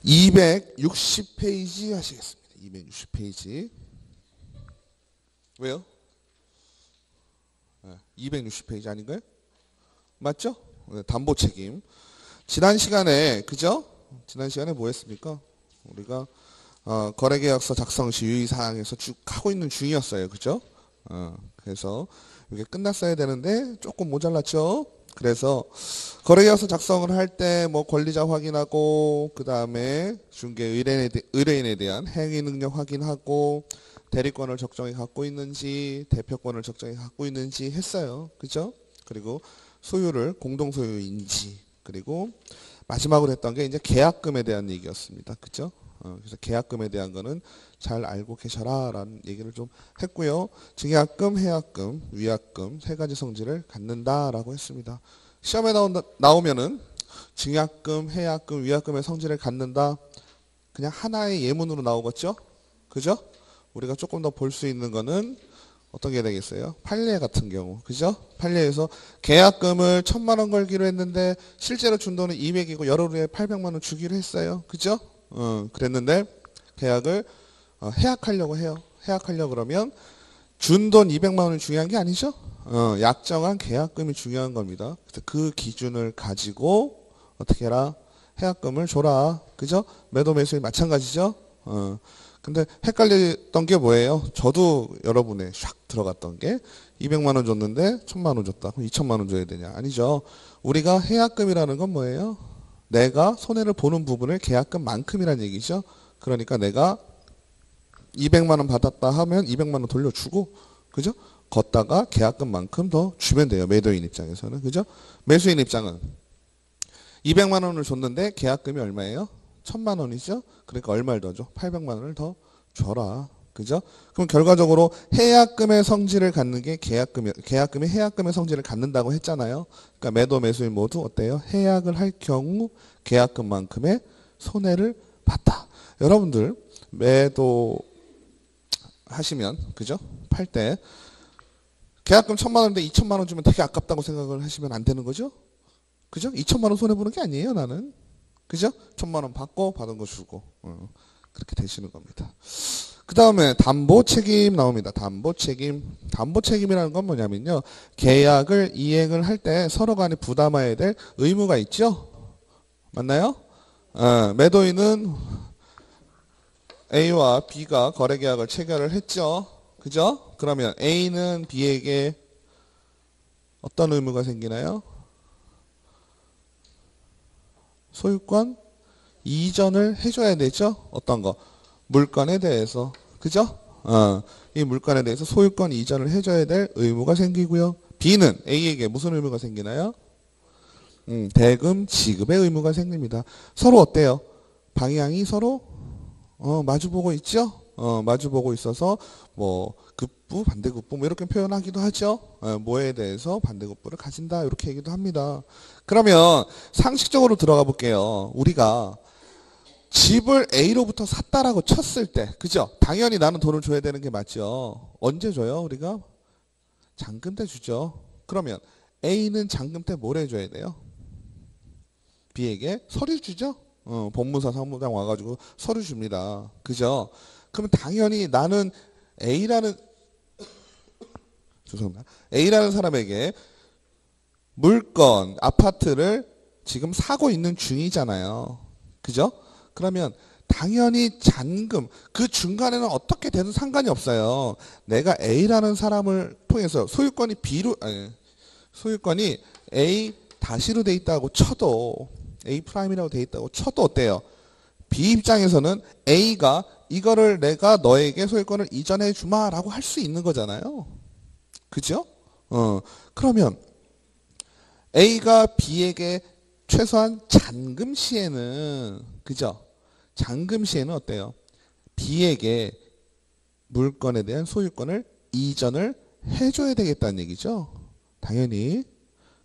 260페이지 하시겠습니다. 260페이지. 왜요? 260페이지 아닌가요? 맞죠? 담보 책임. 지난 시간에 그죠? 지난 시간에 뭐 했습니까? 우리가 거래계약서 작성 시 유의사항에서 쭉 하고 있는 중이었어요. 그죠? 그래서 이게 끝났어야 되는데 조금 모자랐죠? 그래서 거래계약서 작성을 할 때 뭐 권리자 확인하고 그 다음에 중개 의뢰인에 대한 행위 능력 확인하고 대리권을 적정히 갖고 있는지 대표권을 적정히 갖고 있는지 했어요. 그죠? 그리고 소유를 공동소유인지 그리고 마지막으로 했던 게 이제 계약금에 대한 얘기였습니다. 그죠? 그래서 계약금에 대한 거는 잘 알고 계셔라 라는 얘기를 좀 했고요. 증약금, 해약금, 위약금 세 가지 성질을 갖는다라고 했습니다. 시험에 나오면은 증약금, 해약금, 위약금의 성질을 갖는다 그냥 하나의 예문으로 나오겠죠? 그죠? 우리가 조금 더 볼 수 있는 거는 어떤 게 되겠어요? 판례 같은 경우. 그죠? 판례에서 계약금을 1000만 원 걸기로 했는데 실제로 준 돈은 200이고 열흘 후에 800만 원 주기로 했어요. 그죠? 그랬는데 계약을 해약하려고 해요. 해약하려고 그러면 준 돈 200만 원이 중요한 게 아니죠? 약정한 계약금이 중요한 겁니다. 그래서 그 기준을 가지고 어떻게 해라? 해약금을 줘라. 그죠? 매도 매수에 마찬가지죠? 근데 헷갈렸던 게 뭐예요? 저도 여러분의 샥 들어갔던 게 200만 원 줬는데 1000만 원 줬다. 그럼 2000만 원 줘야 되냐? 아니죠. 우리가 해약금이라는 건 뭐예요? 내가 손해를 보는 부분을 계약금만큼이란 얘기죠. 그러니까 내가 200만 원 받았다 하면 200만 원 돌려주고 그죠? 걷다가 계약금만큼 더 주면 돼요. 매도인 입장에서는. 그죠? 매수인 입장은 200만 원을 줬는데 계약금이 얼마예요? 1000만 원이죠? 그러니까 얼마를 더 줘? 800만 원을 더 줘라. 그죠? 그럼 결과적으로 해약금의 성질을 갖는 게 계약금이 해약금의 성질을 갖는다고 했잖아요. 그러니까 매도 매수인 모두 어때요? 해약을 할 경우 계약금만큼의 손해를 봤다. 여러분들 매도 하시면 그죠? 팔 때 계약금 1000만 원인데 2000만 원 주면 되게 아깝다고 생각을 하시면 안 되는 거죠? 그죠? 2000만 원 손해 보는 게 아니에요, 나는. 그죠? 1000만 원 받고 받은 거 주고 그렇게 되시는 겁니다. 그 다음에 담보 책임 나옵니다. 담보 책임. 담보 책임이라는 건 뭐냐면요. 계약을 이행을 할 때 서로 간에 부담해야 될 의무가 있죠? 맞나요? 매도인은 A와 B가 거래계약을 체결을 했죠? 그죠? 그러면 A는 B에게 어떤 의무가 생기나요? 소유권 이전을 해줘야 되죠? 어떤 거? 물건에 대해서. 그죠? 이 물건에 대해서 소유권 이전을 해줘야 될 의무가 생기고요. B는 A에게 무슨 의무가 생기나요? 대금 지급의 의무가 생깁니다. 서로 어때요? 방향이 서로 마주보고 있죠? 마주보고 있어서 뭐 급부, 반대급부 뭐 이렇게 표현하기도 하죠. 뭐에 대해서 반대급부를 가진다 이렇게 얘기도 합니다. 그러면 상식적으로 들어가 볼게요. 우리가 집을 A로부터 샀다라고 쳤을 때 그죠? 당연히 나는 돈을 줘야 되는 게 맞죠. 언제 줘요? 우리가 잔금 때 주죠. 그러면 A는 잔금 때 뭘 해줘야 돼요? B에게 서류 주죠. 법무사 사무장 와가지고 서류 줍니다. 그죠? 그러면 당연히 나는 A라는 사람에게 물건, 아파트를 지금 사고 있는 중이잖아요. 그죠? 그러면 당연히 잔금, 그 중간에는 어떻게 되든 상관이 없어요. 내가 A라는 사람을 통해서 소유권이 A 다시로 돼 있다고 쳐도 A 프라임이라고 돼 있다고 쳐도 어때요? B 입장에서는 A가 이거를 내가 너에게 소유권을 이전해 주마라고 할 수 있는 거잖아요. 그죠? 그러면 A가 B에게 최소한 잔금 시에는 그죠? 잔금 시에는 어때요? B에게 물건에 대한 소유권을 이전을 해줘야 되겠다는 얘기죠. 당연히.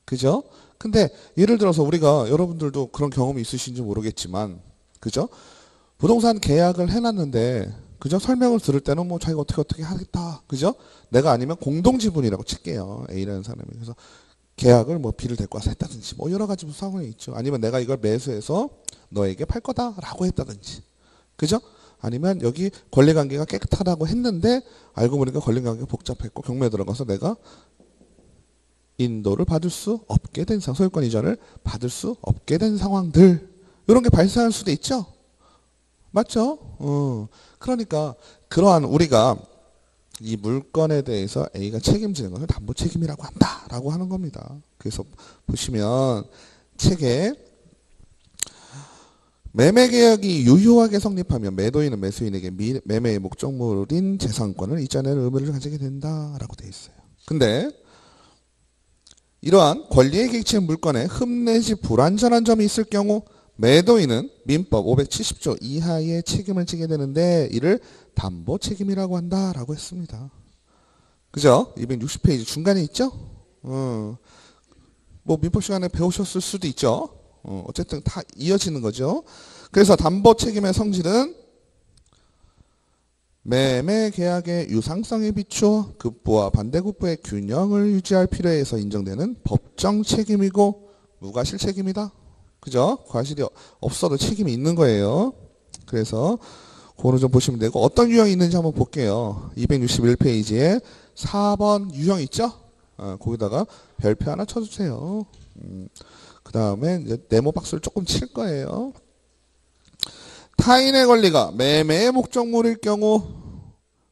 그죠? 근데 예를 들어서 우리가 여러분들도 그런 경험이 있으신지 모르겠지만 그죠? 부동산 계약을 해놨는데 그죠? 설명을 들을 때는 뭐 자기가 어떻게 하겠다. 그죠? 내가 아니면 공동지분이라고 칠게요. A라는 사람이. 그래서 계약을 뭐 B를 데리고 와서 했다든지 뭐 여러 가지 상황이 있죠. 아니면 내가 이걸 매수해서 너에게 팔 거다라고 했다든지, 그죠? 아니면 여기 권리관계가 깨끗하다고 했는데 알고 보니까 권리관계가 복잡했고 경매에 들어가서 내가 인도를 받을 수 없게 된 상황, 소유권 이전을 받을 수 없게 된 상황들, 이런 게 발생할 수도 있죠. 맞죠? 그러니까 그러한 우리가 이 물건에 대해서 A가 책임지는 것을 담보 책임이라고 한다라고 하는 겁니다. 그래서 보시면 책에 매매계약이 유효하게 성립하면 매도인은 매수인에게 매매의 목적물인 재산권을 이전할 의무를 가지게 된다라고 되어 있어요. 근데 이러한 권리에 객체인 물건에 흠 내지 불완전한 점이 있을 경우 매도인은 민법 570조 이하의 책임을 지게 되는데 이를 담보 책임이라고 한다라고 했습니다. 그죠? 260페이지 중간에 있죠? 뭐 민법 시간에 배우셨을 수도 있죠. 어쨌든 다 이어지는 거죠. 그래서 담보 책임의 성질은 매매 계약의 유상성에 비추어 급부와 반대급부의 균형을 유지할 필요에 의해서 인정되는 법정 책임이고 무과실 책임이다. 그죠? 과실이 없어도 책임이 있는 거예요. 그래서 그거는 좀 보시면 되고 어떤 유형이 있는지 한번 볼게요. 261페이지에 4번 유형 있죠? 거기다가 별표 하나 쳐주세요. 그 다음에 네모 박스를 조금 칠 거예요. 타인의 권리가 매매의 목적물일 경우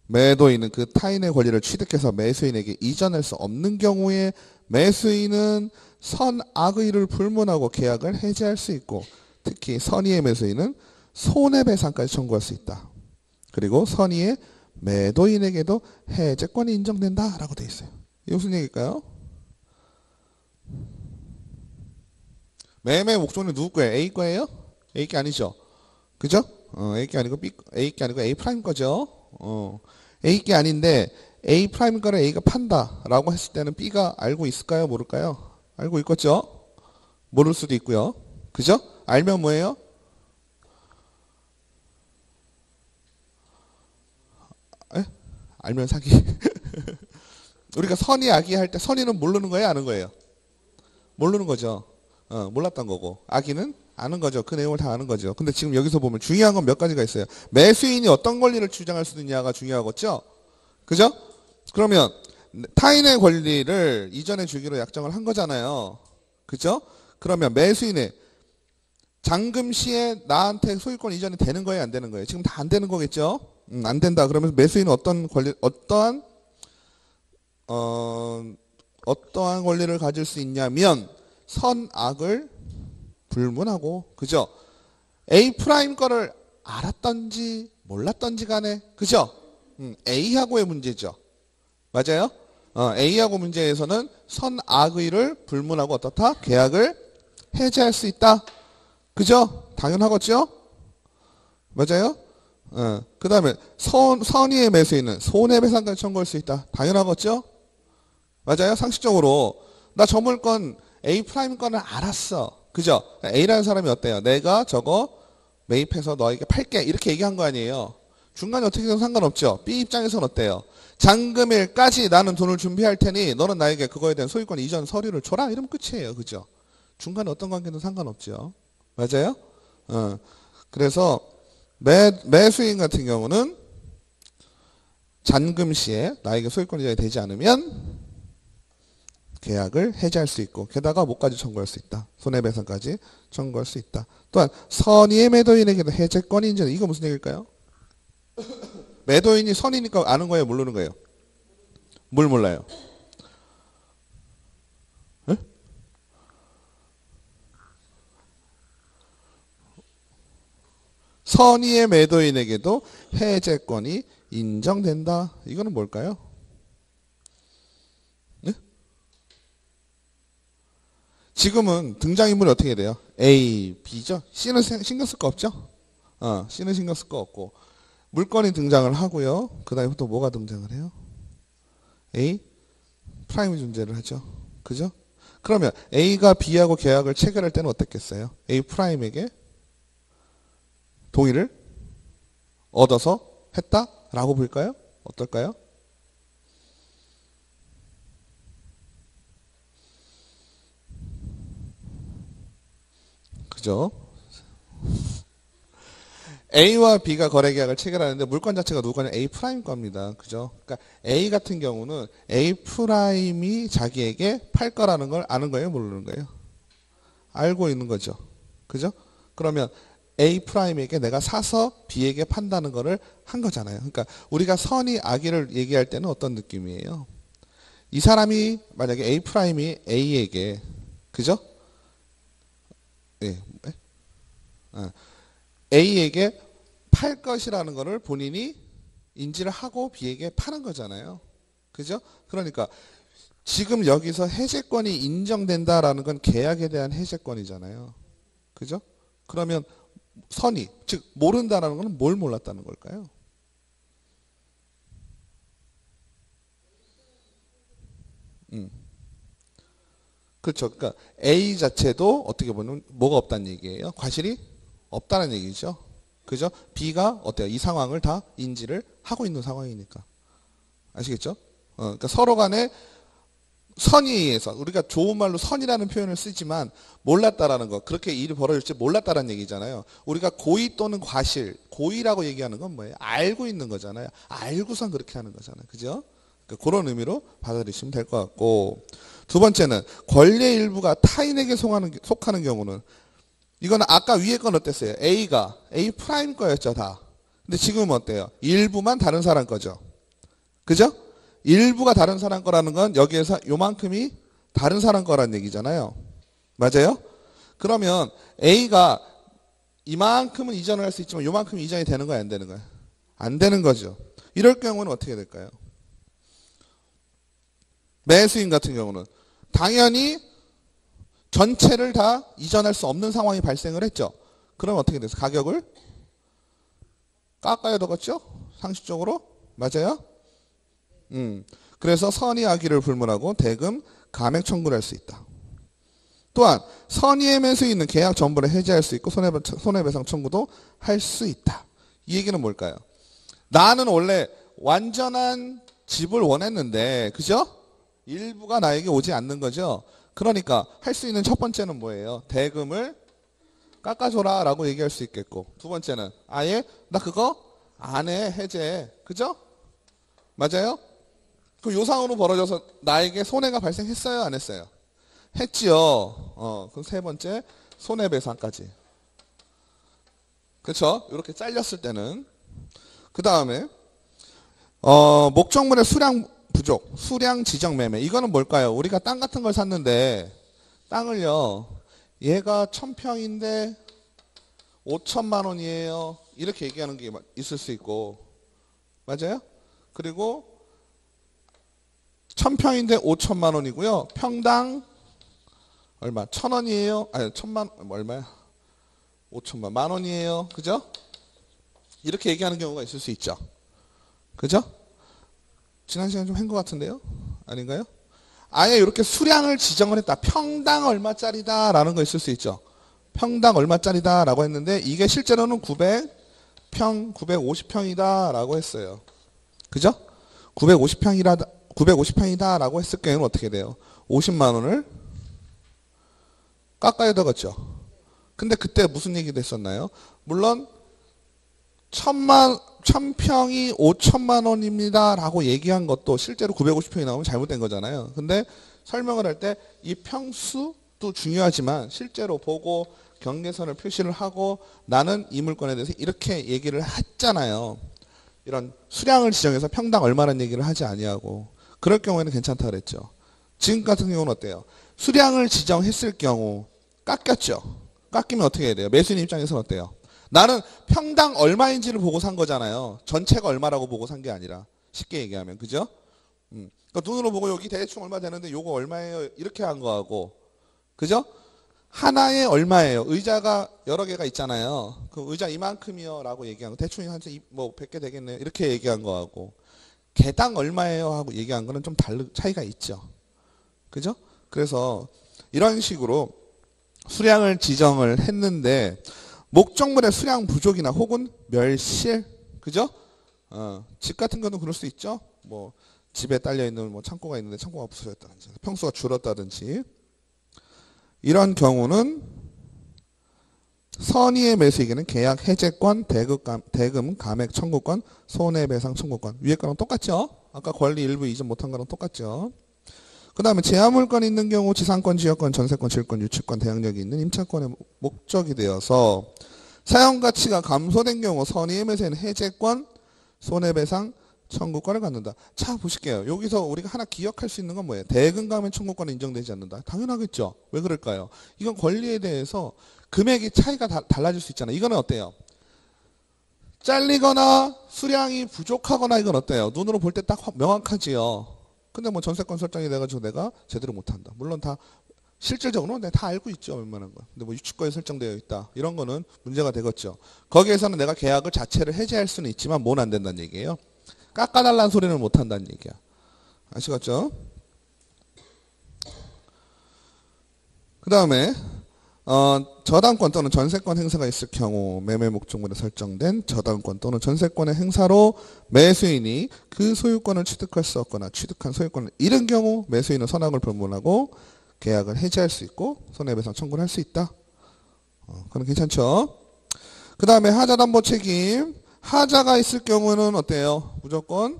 매도인은 그 타인의 권리를 취득해서 매수인에게 이전할 수 없는 경우에 매수인은 선악의를 불문하고 계약을 해지할 수 있고 특히 선의의 매수인은 손해배상까지 청구할 수 있다. 그리고 선의의 매도인에게도 해제권이 인정된다라고 되어 있어요. 이게 무슨 얘기일까요? 매매 목적물이 누구 거예요? A 거예요? A 게 아니죠? 그죠? A 게 아니고 A 게 아니고 A 프라임 거죠. A 게 아닌데 A 프라임 거를 A가 판다라고 했을 때는 B가 알고 있을까요? 모를까요? 알고 있겠죠? 모를 수도 있고요. 그죠? 알면 뭐예요? 에? 알면 사기. 우리가 선의 악의 할 때 선의는 모르는 거예요? 아는 거예요? 모르는 거죠. 몰랐던 거고 악의는 아는 거죠. 그 내용을 다 아는 거죠. 근데 지금 여기서 보면 중요한 건 몇 가지가 있어요. 매수인이 어떤 권리를 주장할 수 있냐가 중요하겠죠. 그죠? 그러면 타인의 권리를 이전해 주기로 약정을 한 거잖아요. 그죠? 그러면 매수인의 잔금 시에 나한테 소유권 이전이 되는 거예요, 안 되는 거예요? 지금 다 안 되는 거겠죠? 안 된다. 그러면서 매수인은 어떠한 권리를 가질 수 있냐면 선악을 불문하고, 그죠? A 프라임 거를 알았던지 몰랐던지 간에, 그죠? A하고의 문제죠. 맞아요? A하고 문제에서는 선악의를 불문하고 어떻다? 계약을 해지할 수 있다. 그죠? 당연하겠죠? 맞아요? 그 다음에 선의의 매수인은 손해배상까지 청구할 수 있다. 당연하겠죠? 맞아요? 상식적으로 나 저 물건 A 프라임 거는 알았어. 그죠? A라는 사람이 어때요? 내가 저거 매입해서 너에게 팔게 이렇게 얘기한 거 아니에요. 중간에 어떻게 해도 상관없죠. B 입장에서는 어때요? 잔금일까지 나는 돈을 준비할 테니 너는 나에게 그거에 대한 소유권 이전 서류를 줘라. 이러면 끝이에요. 그죠? 중간에 어떤 관계도 상관없죠. 맞아요? 그래서 매수인 같은 경우는 잔금 시에 나에게 소유권 이전이 되지 않으면 계약을 해지할 수 있고 게다가 뭐까지 청구할 수 있다. 손해배상까지 청구할 수 있다. 또한 선의의 매도인에게도 해제권이 인정. 이거 무슨 얘기일까요? 매도인이 선이니까 아는 거예요? 모르는 거예요? 뭘 몰라요? 네? 선의의 매도인에게도 해제권이 인정된다. 이거는 뭘까요? 네? 지금은 등장인물이 어떻게 돼요? A, B죠? C는 신경 쓸 거 없죠? C는 신경 쓸 거 없고 물건이 등장을 하고요. 그 다음에 또 뭐가 등장을 해요? A 프라임이 존재를 하죠. 그죠? 그러면 A가 B하고 계약을 체결할 때는 어땠겠어요? A 프라임에게 동의를 얻어서 했다라고 볼까요? 어떨까요? 그죠? A와 B가 거래계약을 체결하는데 물건 자체가 누구 거냐? A 프라임 겁니다. 그죠? 그러니까 A 같은 경우는 A 프라임이 자기에게 팔 거라는 걸 아는 거예요? 모르는 거예요? 알고 있는 거죠. 그죠? 그러면 A 프라임에게 내가 사서 B에게 판다는 거를 한 거잖아요. 그러니까 우리가 선의 악의를 얘기할 때는 어떤 느낌이에요? 이 사람이 만약에 A 프라임이 A에게 그죠? 예. A에게 팔 것이라는 것을 본인이 인지를 하고 B에게 파는 거잖아요. 그죠? 그러니까 지금 여기서 해제권이 인정된다라는 건 계약에 대한 해제권이잖아요. 그죠? 그러면 선의, 즉 모른다라는 건 뭘 몰랐다는 걸까요? 그렇죠. 그러니까 A 자체도 어떻게 보면 뭐가 없다는 얘기예요? 과실이 없다는 얘기죠. 그죠? B가 어때요? 이 상황을 다 인지를 하고 있는 상황이니까. 아시겠죠? 그러니까 서로 간에 선의에 의해서 우리가 좋은 말로 선이라는 표현을 쓰지만 몰랐다라는 거 그렇게 일이 벌어질지 몰랐다라는 얘기잖아요. 우리가 고의 또는 과실 고의라고 얘기하는 건 뭐예요? 알고 있는 거잖아요. 알고선 그렇게 하는 거잖아요. 그죠? 그러니까 그런 의미로 받아들이시면 될 것 같고 두 번째는 권리의 일부가 타인에게 속하는 경우는 이거는 아까 위에 건 어땠어요? A가 A 프라임 거였죠 다. 근데 지금은 어때요? 일부만 다른 사람 거죠. 그죠? 일부가 다른 사람 거라는 건 여기에서 요만큼이 다른 사람 거라는 얘기잖아요. 맞아요? 그러면 A가 이만큼은 이전을 할 수 있지만 요만큼 이전이 되는 거야 안 되는 거야? 안 되는 거죠. 이럴 경우는 어떻게 될까요? 매수인 같은 경우는 당연히 전체를 다 이전할 수 없는 상황이 발생을 했죠. 그럼 어떻게 돼서 가격을 깎아야 되겠죠? 상식적으로? 맞아요? 그래서 선의 악의를 불문하고 대금 감액 청구를 할 수 있다. 또한 선의의 매수인은 계약 전부를 해지할 수 있고 손해배상 청구도 할 수 있다. 이 얘기는 뭘까요? 나는 원래 완전한 집을 원했는데 그죠? 일부가 나에게 오지 않는 거죠. 그러니까 할 수 있는 첫 번째는 뭐예요? 대금을 깎아줘라 라고 얘기할 수 있겠고 두 번째는 아예 나 그거 안 해 해제 그죠? 맞아요? 그 요상으로 벌어져서 나에게 손해가 발생했어요? 안 했어요? 했지요. 그럼 세 번째 손해배상까지. 그렇죠? 이렇게 잘렸을 때는 그 다음에 목적물의 수량 부족, 수량 지정 매매. 이거는 뭘까요? 우리가 땅 같은 걸 샀는데 땅을요. 얘가 1000평인데 5천만 원이에요. 이렇게 얘기하는 게 있을 수 있고 맞아요? 그리고 1000평인데 5천만 원이고요. 평당 얼마? 1000원이에요. 아니 1000만 얼마야? 5천만 만 원이에요. 그죠? 이렇게 얘기하는 경우가 있을 수 있죠. 그죠? 지난 시간에 좀 한 것 같은데요? 아닌가요? 아예 이렇게 수량을 지정을 했다. 평당 얼마짜리다 라는 거 있을 수 있죠. 평당 얼마짜리다 라고 했는데 이게 실제로는 900평, 950평이다 라고 했어요. 그죠? 950평이다 라고 했을 경우는 어떻게 돼요? 50만 원을 깎아야 되겠죠. 근데 그때 무슨 얘기도 했었나요? 물론 1000평이 5천만 원입니다 라고 얘기한 것도 실제로 950평이 나오면 잘못된 거잖아요. 근데 설명을 할 때 이 평수도 중요하지만 실제로 보고 경계선을 표시를 하고 나는 이 물건에 대해서 이렇게 얘기를 했잖아요. 이런 수량을 지정해서 평당 얼마라는 얘기를 하지 아니하고 그럴 경우에는 괜찮다 그랬죠. 지금 같은 경우는 어때요? 수량을 지정했을 경우 깎였죠. 깎이면 어떻게 해야 돼요? 매수인 입장에서는 어때요? 나는 평당 얼마인지를 보고 산 거잖아요. 전체가 얼마라고 보고 산 게 아니라 쉽게 얘기하면 그죠? 그러니까 눈으로 보고 여기 대충 얼마 되는데 요거 얼마예요? 이렇게 한 거하고 그죠? 하나에 얼마예요? 의자가 여러 개가 있잖아요. 그 의자 이만큼이요 라고 얘기한 거 대충 한 뭐 100개 되겠네요. 이렇게 얘기한 거하고 개당 얼마예요? 하고 얘기한 거는 좀 차이가 있죠. 그죠? 그래서 이런 식으로 수량을 지정을 했는데 목적물의 수량 부족이나 혹은 멸실 그죠? 집 같은 거는 그럴 수 있죠. 뭐 집에 딸려 있는 뭐 창고가 있는데 창고가 없어졌다든지 평수가 줄었다든지 이런 경우는 선의의 매수이익에는 계약 해제권, 대금 감액 청구권, 손해배상 청구권. 위에 거랑 똑같죠? 아까 권리 일부 이전 못한 거랑 똑같죠? 그 다음에 제한물건이 있는 경우 지상권, 지역권, 전세권, 질권, 유치권, 대항력이 있는 임차권의 목적이 되어서 사용가치가 감소된 경우 선의의 매수에는 해제권, 손해배상 청구권을 갖는다. 자, 보실게요. 여기서 우리가 하나 기억할 수 있는 건 뭐예요? 대금 감액 청구권은 인정되지 않는다. 당연하겠죠. 왜 그럴까요? 이건 권리에 대해서 금액이 차이가 달라질 수 있잖아요. 이거는 어때요? 잘리거나 수량이 부족하거나 이건 어때요? 눈으로 볼 때 딱 명확하지요. 근데 뭐 전세권 설정이 돼가지고 내가 제대로 못한다. 물론 다 실질적으로는 내가 다 알고 있죠. 웬만한 건. 근데 뭐 유치권에 설정되어 있다. 이런 거는 문제가 되겠죠. 거기에서는 내가 계약을 자체를 해제할 수는 있지만 뭐는 안 된다는 얘기예요. 깎아달라는 소리는 못한다는 얘기야. 아시겠죠? 그 다음에 저당권 또는 전세권 행사가 있을 경우 매매 목적물에 설정된 저당권 또는 전세권의 행사로 매수인이 그 소유권을 취득할 수 없거나 취득한 소유권을 잃은 경우 매수인은 선악을 불문하고 계약을 해지할 수 있고 손해배상 청구를 할 수 있다. 그건 괜찮죠? 그 다음에 하자담보 책임. 하자가 있을 경우는 어때요? 무조건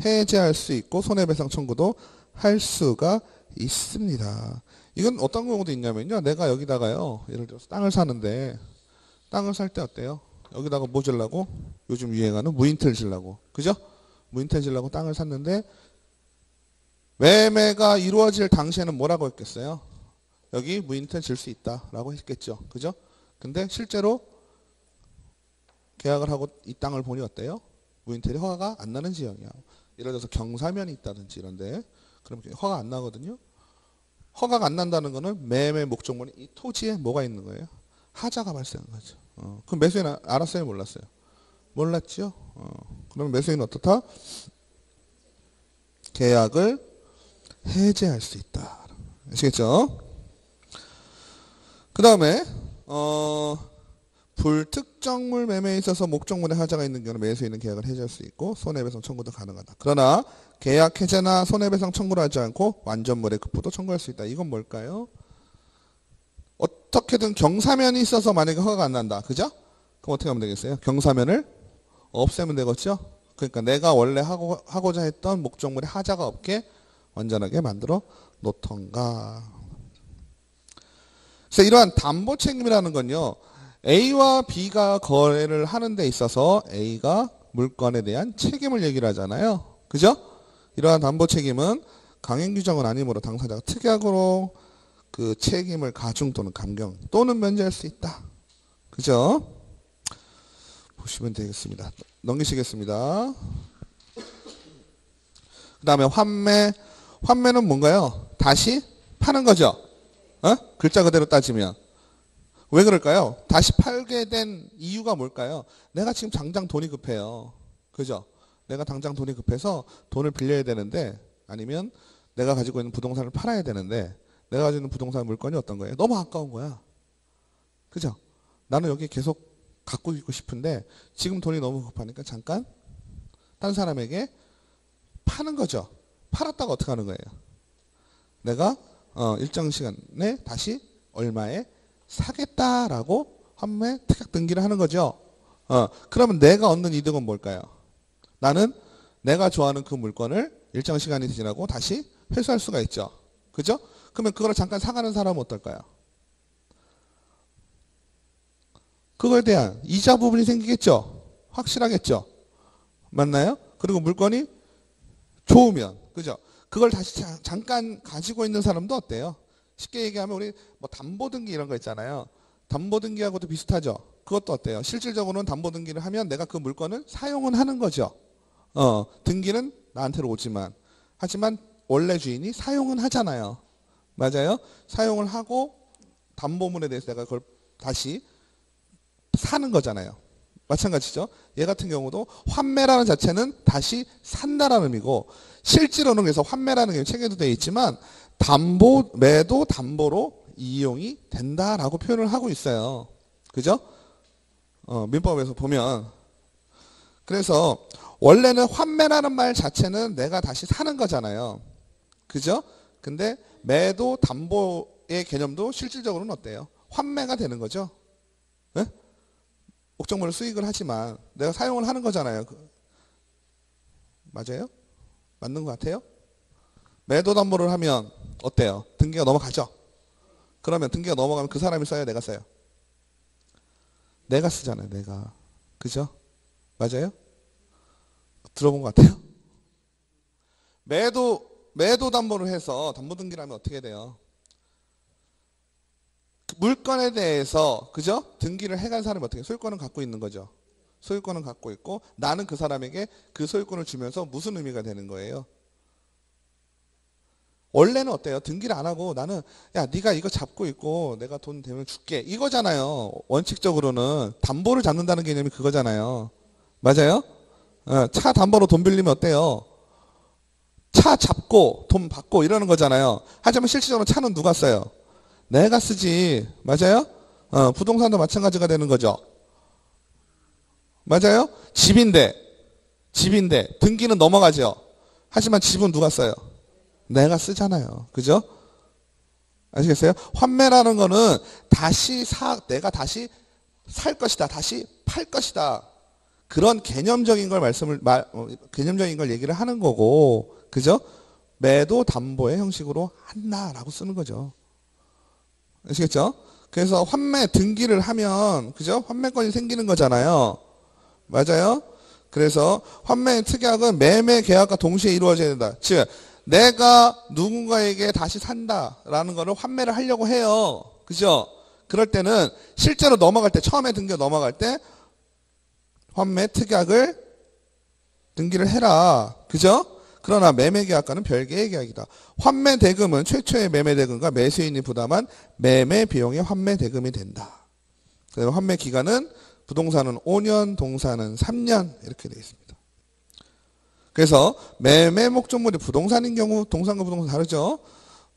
해지할 수 있고 손해배상 청구도 할 수가 있습니다. 이건 어떤 경우도 있냐면요. 내가 여기다가요. 예를 들어서 땅을 사는데 땅을 살 때 어때요? 여기다가 뭐 지려고? 요즘 유행하는 무인텔 지려고. 그죠? 무인텔 지려고 땅을 샀는데 매매가 이루어질 당시에는 뭐라고 했겠어요? 여기 무인텔 질 수 있다라고 했겠죠. 그죠? 근데 실제로 계약을 하고 이 땅을 보니 어때요? 무인텔이 허가가 안 나는 지형이야. 예를 들어서 경사면이 있다든지 이런데 그럼 허가 안 나거든요. 허가가 안 난다는 거는 매매 목적물이 이 토지에 뭐가 있는 거예요? 하자가 발생한 거죠. 그럼 매수인은 알았어요? 몰랐어요? 몰랐죠? 그러면 매수인은 어떻다? 계약을 해제할 수 있다. 아시겠죠? 그 다음에 불특정물 매매에 있어서 목적물에 하자가 있는 경우는 매수인은 계약을 해제할 수 있고 손해배상 청구도 가능하다. 그러나 계약 해제나 손해배상 청구를 하지 않고 완전물의 급부도 청구할 수 있다. 이건 뭘까요? 어떻게든 경사면이 있어서 만약에 허가가 안 난다. 그죠? 그럼 어떻게 하면 되겠어요? 경사면을 없애면 되겠죠? 그러니까 내가 원래 하고자 했던 목적물에 하자가 없게 완전하게 만들어 놓던가. 그래서 이러한 담보 책임이라는 건요. A와 B가 거래를 하는 데 있어서 A가 물건에 대한 책임을 얘기를 하잖아요. 그죠? 이러한 담보 책임은 강행 규정은 아니므로 당사자가 특약으로 그 책임을 가중 또는 감경 또는 면제할 수 있다. 그죠? 보시면 되겠습니다. 넘기시겠습니다. 그 다음에 환매. 환매는 뭔가요? 다시 파는 거죠. 글자 그대로 따지면. 왜 그럴까요? 다시 팔게 된 이유가 뭘까요? 내가 지금 당장 돈이 급해요. 그죠? 내가 당장 돈이 급해서 돈을 빌려야 되는데 아니면 내가 가지고 있는 부동산을 팔아야 되는데 내가 가지고 있는 부동산 물건이 어떤 거예요? 너무 아까운 거야. 그죠? 나는 여기 계속 갖고 있고 싶은데 지금 돈이 너무 급하니까 잠깐 딴 사람에게 파는 거죠. 팔았다가 어떻게 하는 거예요? 내가 일정 시간에 다시 얼마에 사겠다라고 환매 특약 등기를 하는 거죠. 그러면 내가 얻는 이득은 뭘까요? 나는 내가 좋아하는 그 물건을 일정 시간이 지나고 다시 회수할 수가 있죠. 그죠? 그러면 그걸 잠깐 사가는 사람은 어떨까요? 그거에 대한 이자 부분이 생기겠죠. 확실하겠죠. 맞나요? 그리고 물건이 좋으면 그죠? 그걸 다시 잠깐 가지고 있는 사람도 어때요? 쉽게 얘기하면 우리 뭐 담보등기 이런 거 있잖아요. 담보등기하고도 비슷하죠. 그것도 어때요? 실질적으로는 담보등기를 하면 내가 그 물건을 사용은 하는 거죠. 등기는 나한테로 오지만 하지만 원래 주인이 사용은 하잖아요. 맞아요? 사용을 하고 담보물에 대해서 내가 그걸 다시 사는 거잖아요. 마찬가지죠. 얘 같은 경우도 환매라는 자체는 다시 산다라는 의미고 실제로는 그래서 환매라는 게 책에도 되어 있지만 매도 담보로 이용이 된다라고 표현을 하고 있어요. 그죠? 민법에서 보면 그래서 원래는 환매라는 말 자체는 내가 다시 사는 거잖아요. 그죠? 근데 매도 담보의 개념도 실질적으로는 어때요? 환매가 되는 거죠. 목적물을 수익을 하지만 내가 사용을 하는 거잖아요. 맞아요? 맞는 것 같아요? 매도 담보를 하면 어때요? 등기가 넘어가죠? 그러면 등기가 넘어가면 그 사람이 써요? 내가 써요? 내가 쓰잖아요. 내가. 그죠? 맞아요? 들어본 것 같아요? 매도 담보를 해서 담보 등기를 하면 어떻게 돼요? 물건에 대해서 그죠? 등기를 해간 사람이 어떻게 해요? 소유권은 갖고 있는 거죠. 소유권은 갖고 있고 나는 그 사람에게 그 소유권을 주면서 무슨 의미가 되는 거예요? 원래는 어때요? 등기를 안 하고 나는 야 네가 이거 잡고 있고 내가 돈 되면 줄게 이거잖아요. 원칙적으로는 담보를 잡는다는 개념이 그거잖아요. 맞아요? 차 담보로 돈 빌리면 어때요? 차 잡고 돈 받고 이러는 거잖아요. 하지만 실질적으로 차는 누가 써요? 내가 쓰지. 맞아요? 부동산도 마찬가지가 되는 거죠. 맞아요? 집인데 등기는 넘어가죠. 하지만 집은 누가 써요? 내가 쓰잖아요. 그죠? 아시겠어요? 환매라는 거는 내가 다시 살 것이다. 다시 팔 것이다. 그런 개념적인 걸 개념적인 걸 얘기를 하는 거고, 그죠? 매도 담보의 형식으로 한다라고 쓰는 거죠. 아시겠죠? 그래서 환매 등기를 하면, 그죠? 환매권이 생기는 거잖아요. 맞아요? 그래서 환매의 특약은 매매 계약과 동시에 이루어져야 된다. 즉, 내가 누군가에게 다시 산다라는 거를 환매를 하려고 해요. 그죠? 그럴 때는 실제로 넘어갈 때, 처음에 등기가 넘어갈 때 환매 특약을 등기를 해라. 그죠? 그러나 매매계약과는 별개의 계약이다. 환매대금은 최초의 매매대금과 매수인이 부담한 매매비용의 환매대금이 된다. 그래서 환매기간은 부동산은 5년, 동산은 3년 이렇게 되어 있습니다. 그래서 매매 목적물이 부동산인 경우 동산과 부동산 다르죠.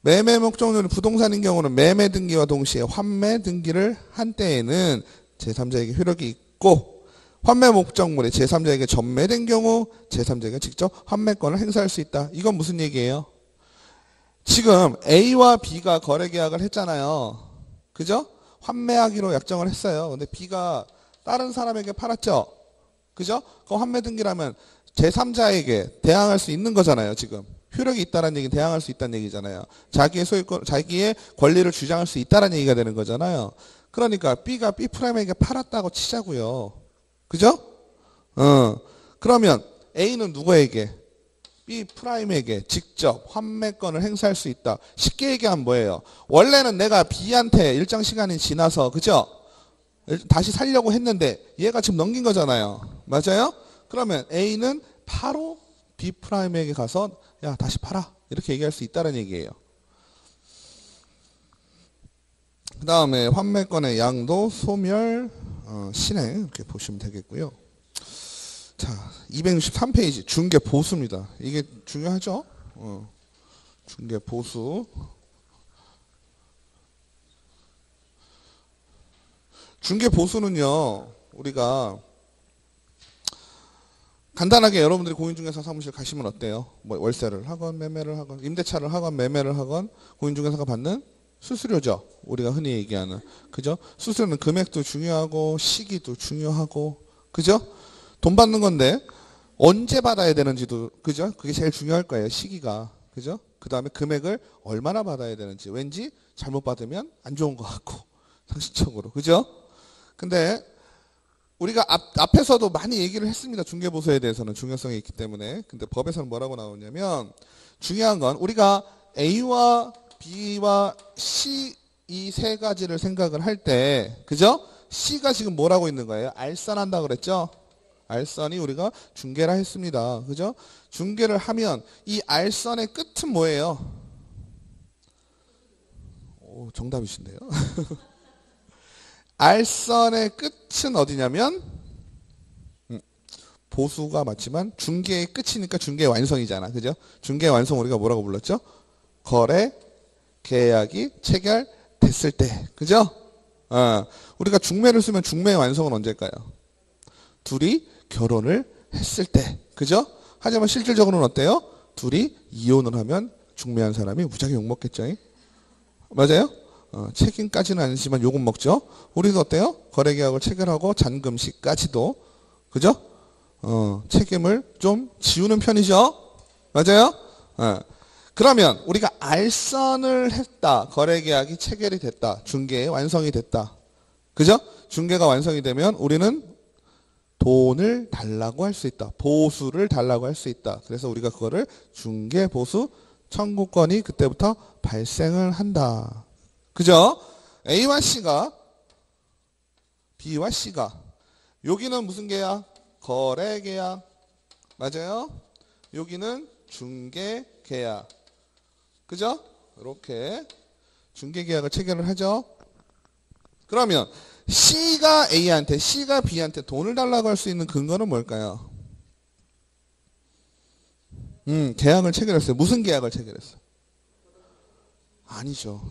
매매 목적물이 부동산인 경우는 매매 등기와 동시에 환매 등기를 한 때에는 제3자에게 효력이 있고 환매 목적물이 제3자에게 전매된 경우 제3자에게 직접 환매권을 행사할 수 있다. 이건 무슨 얘기예요? 지금 A와 B가 거래계약을 했잖아요. 그죠? 환매하기로 약정을 했어요. 근데 B가 다른 사람에게 팔았죠. 그죠? 그 환매 등기라면 제3자에게 대항할 수 있는 거잖아요. 지금 효력이 있다는 얘기는 대항할 수 있다는 얘기잖아요. 자기의 소유권, 자기의 권리를 주장할 수 있다는 얘기가 되는 거잖아요. 그러니까 B가 B'에게 팔았다고 치자고요. 그죠? 그러면 A는 누구에게? B'에게 직접 환매권을 행사할 수 있다. 쉽게 얘기하면 뭐예요? 원래는 내가 B한테 일정 시간이 지나서 그죠? 다시 살려고 했는데 얘가 지금 넘긴 거잖아요. 맞아요? 그러면 A는 바로 B'에게 가서 야 다시 팔아 이렇게 얘기할 수 있다는 얘기예요. 그 다음에 환매권의 양도, 소멸, 실행 이렇게 보시면 되겠고요. 자, 263페이지 중개 보수입니다. 이게 중요하죠? 중개 보수. 중개 보수는요, 우리가 간단하게 여러분들이 공인중개사 사무실 가시면 어때요? 뭐 월세를 하건 매매를 하건 임대차를 하건 매매를 하건 공인중개사가 받는 수수료죠. 우리가 흔히 얘기하는. 그죠? 수수료는 금액도 중요하고 시기도 중요하고 그죠? 돈 받는 건데 언제 받아야 되는지도 그죠? 그게 제일 중요할 거예요. 시기가. 그죠? 그 다음에 금액을 얼마나 받아야 되는지. 왠지 잘못 받으면 안 좋은 것 같고 상식적으로. 그죠? 근데 우리가 앞에서도 많이 얘기를 했습니다. 중개보수에 대해서는 중요성이 있기 때문에. 근데 법에서는 뭐라고 나오냐면 중요한 건 우리가 A와 B와 C 이 세 가지를 생각을 할 때 그죠? C가 지금 뭐라고 있는 거예요? 알선한다 그랬죠? 알선이 우리가 중개라 했습니다. 그죠? 중개를 하면 이 알선의 끝은 뭐예요? 오, 정답이신데요. 알선의 끝은 어디냐면 보수가 맞지만 중개의 끝이니까 중개의 완성이잖아. 그죠? 중개의 완성 우리가 뭐라고 불렀죠? 거래 계약이 체결됐을 때. 그죠? 우리가 중매를 쓰면 중매의 완성은 언제일까요? 둘이 결혼을 했을 때. 그죠? 하지만 실질적으로는 어때요? 둘이 이혼을 하면 중매한 사람이 무지하게 욕먹겠죠? 맞아요? 책임까지는 아니지만 요금 먹죠. 우리도 어때요? 거래계약을 체결하고 잔금 시까지도 그죠? 책임을 좀 지우는 편이죠. 맞아요? 그러면 우리가 알선을 했다. 거래계약이 체결이 됐다. 중개 완성이 됐다. 그죠? 중개가 완성이 되면 우리는 돈을 달라고 할 수 있다. 보수를 달라고 할 수 있다. 그래서 우리가 그거를 중개보수 청구권이 그때부터 발생을 한다. 그죠? A와 C가 B와 C가 여기는 무슨 계약? 거래계약. 맞아요? 여기는 중개계약. 그죠? 이렇게 중개계약을 체결을 하죠. 그러면 C가 A한테, C가 B한테 돈을 달라고 할 수 있는 근거는 뭘까요? 계약을 체결했어요. 무슨 계약을 체결했어요? 아니죠.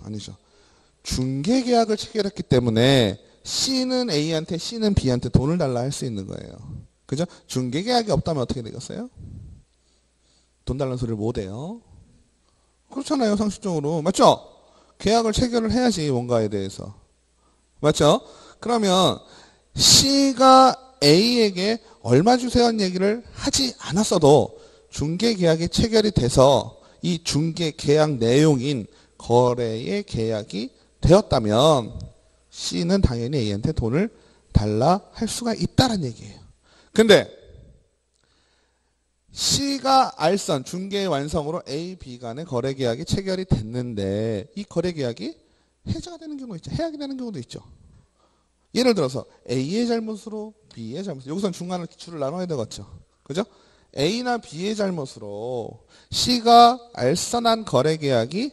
중개계약을 체결했기 때문에 C는 A한테, C는 B한테 돈을 달라 할 수 있는 거예요. 그죠? 중개계약이 없다면 어떻게 되겠어요? 돈 달라는 소리를 못 해요. 그렇잖아요, 상식적으로. 맞죠? 계약을 체결을 해야지, 뭔가에 대해서. 맞죠? 그러면 C가 A에게 얼마 주세요 하는 얘기를 하지 않았어도 중개계약이 체결이 돼서 이 중개계약 내용인 거래의 계약이 되었다면 C는 당연히 A한테 돈을 달라 할 수가 있다는 얘기예요. 근데 C가 알선 중개의 완성으로 A, B 간의 거래계약이 체결이 됐는데 이 거래계약이 해제가 되는 경우가 있죠. 해약이 되는 경우도 있죠. 예를 들어서 A의 잘못으로 B의 잘못으로 여기선 중간을 기출을 나눠야 되겠죠. 그죠? A나 B의 잘못으로 C가 알선한 거래계약이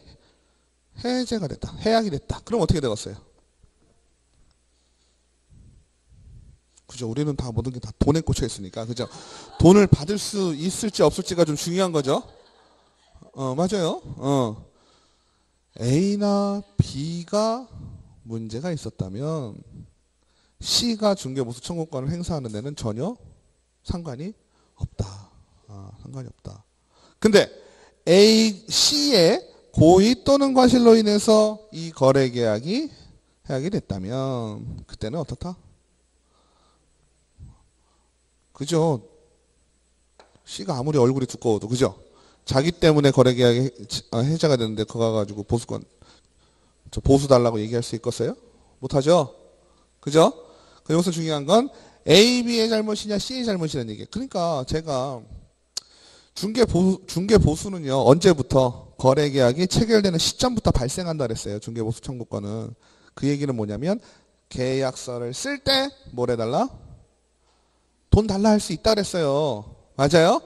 해제가 됐다. 해약이 됐다. 그럼 어떻게 되겠어요? 그죠? 우리는 다 모든 게 다 돈에 꽂혀 있으니까. 그죠? 돈을 받을 수 있을지 없을지가 좀 중요한 거죠. 맞아요. A나 B가 문제가 있었다면 C가 중개보수 청구권을 행사하는 데는 전혀 상관이 없다. 상관이 없다. 근데 C의 고의 또는 과실로 인해서 이 거래계약이 해약이 됐다면 그때는 어떻다? 그죠? C가 아무리 얼굴이 두꺼워도 그죠? 자기 때문에 거래계약이 해제가 됐는데 그거 가지고 보수권 보수 달라고 얘기할 수 있겠어요? 못하죠? 그죠? 여기서 중요한 건 A, B의 잘못이냐 C의 잘못이라는 얘기예요. 그러니까 제가 중개보수는요. 언제부터 거래계약이 체결되는 시점부터 발생한다 그랬어요. 중개보수 청구권은. 그 얘기는 뭐냐면 계약서를 쓸 때 뭘 해달라? 돈 달라 할 수 있다 그랬어요. 맞아요?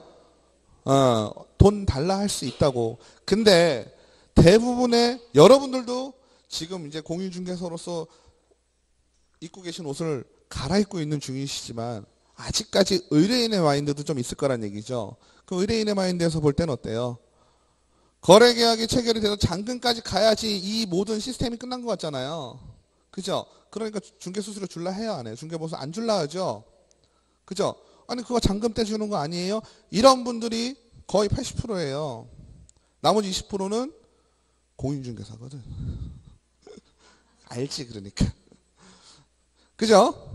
돈 달라 할 수 있다고. 근데 대부분의 여러분들도 지금 이제 공인중개사로서 입고 계신 옷을 갈아입고 있는 중이시지만 아직까지 의뢰인의 마인드도 좀 있을 거란 얘기죠. 그 의뢰인의 마인드에서 볼 때는 어때요? 거래계약이 체결이 돼서 잔금까지 가야지 이 모든 시스템이 끝난 것 같잖아요. 그죠? 그러니까 중개수수료 줄라 해야 안 해요? 중개보수 안 줄라 하죠? 그죠? 아니 그거 잔금 때 주는 거 아니에요? 이런 분들이 거의 80%예요. 나머지 20%는 공인중개사거든. 알지 그러니까. 그죠?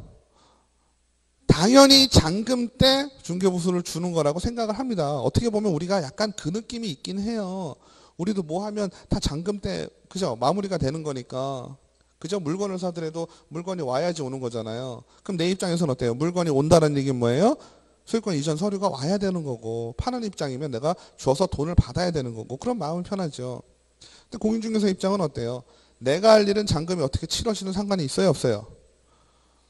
당연히 잔금 때 중개보수를 주는 거라고 생각을 합니다. 어떻게 보면 우리가 약간 그 느낌이 있긴 해요. 우리도 뭐 하면 다 잔금 때 그죠? 마무리가 되는 거니까. 그죠? 물건을 사더라도 물건이 와야지 오는 거잖아요. 그럼 내 입장에서는 어때요? 물건이 온다는 얘기는 뭐예요? 소유권 이전 서류가 와야 되는 거고 파는 입장이면 내가 줘서 돈을 받아야 되는 거고 그럼 마음이 편하죠. 근데 공인중개사 입장은 어때요? 내가 할 일은 잔금이 어떻게 치러지는 상관이 있어요? 없어요?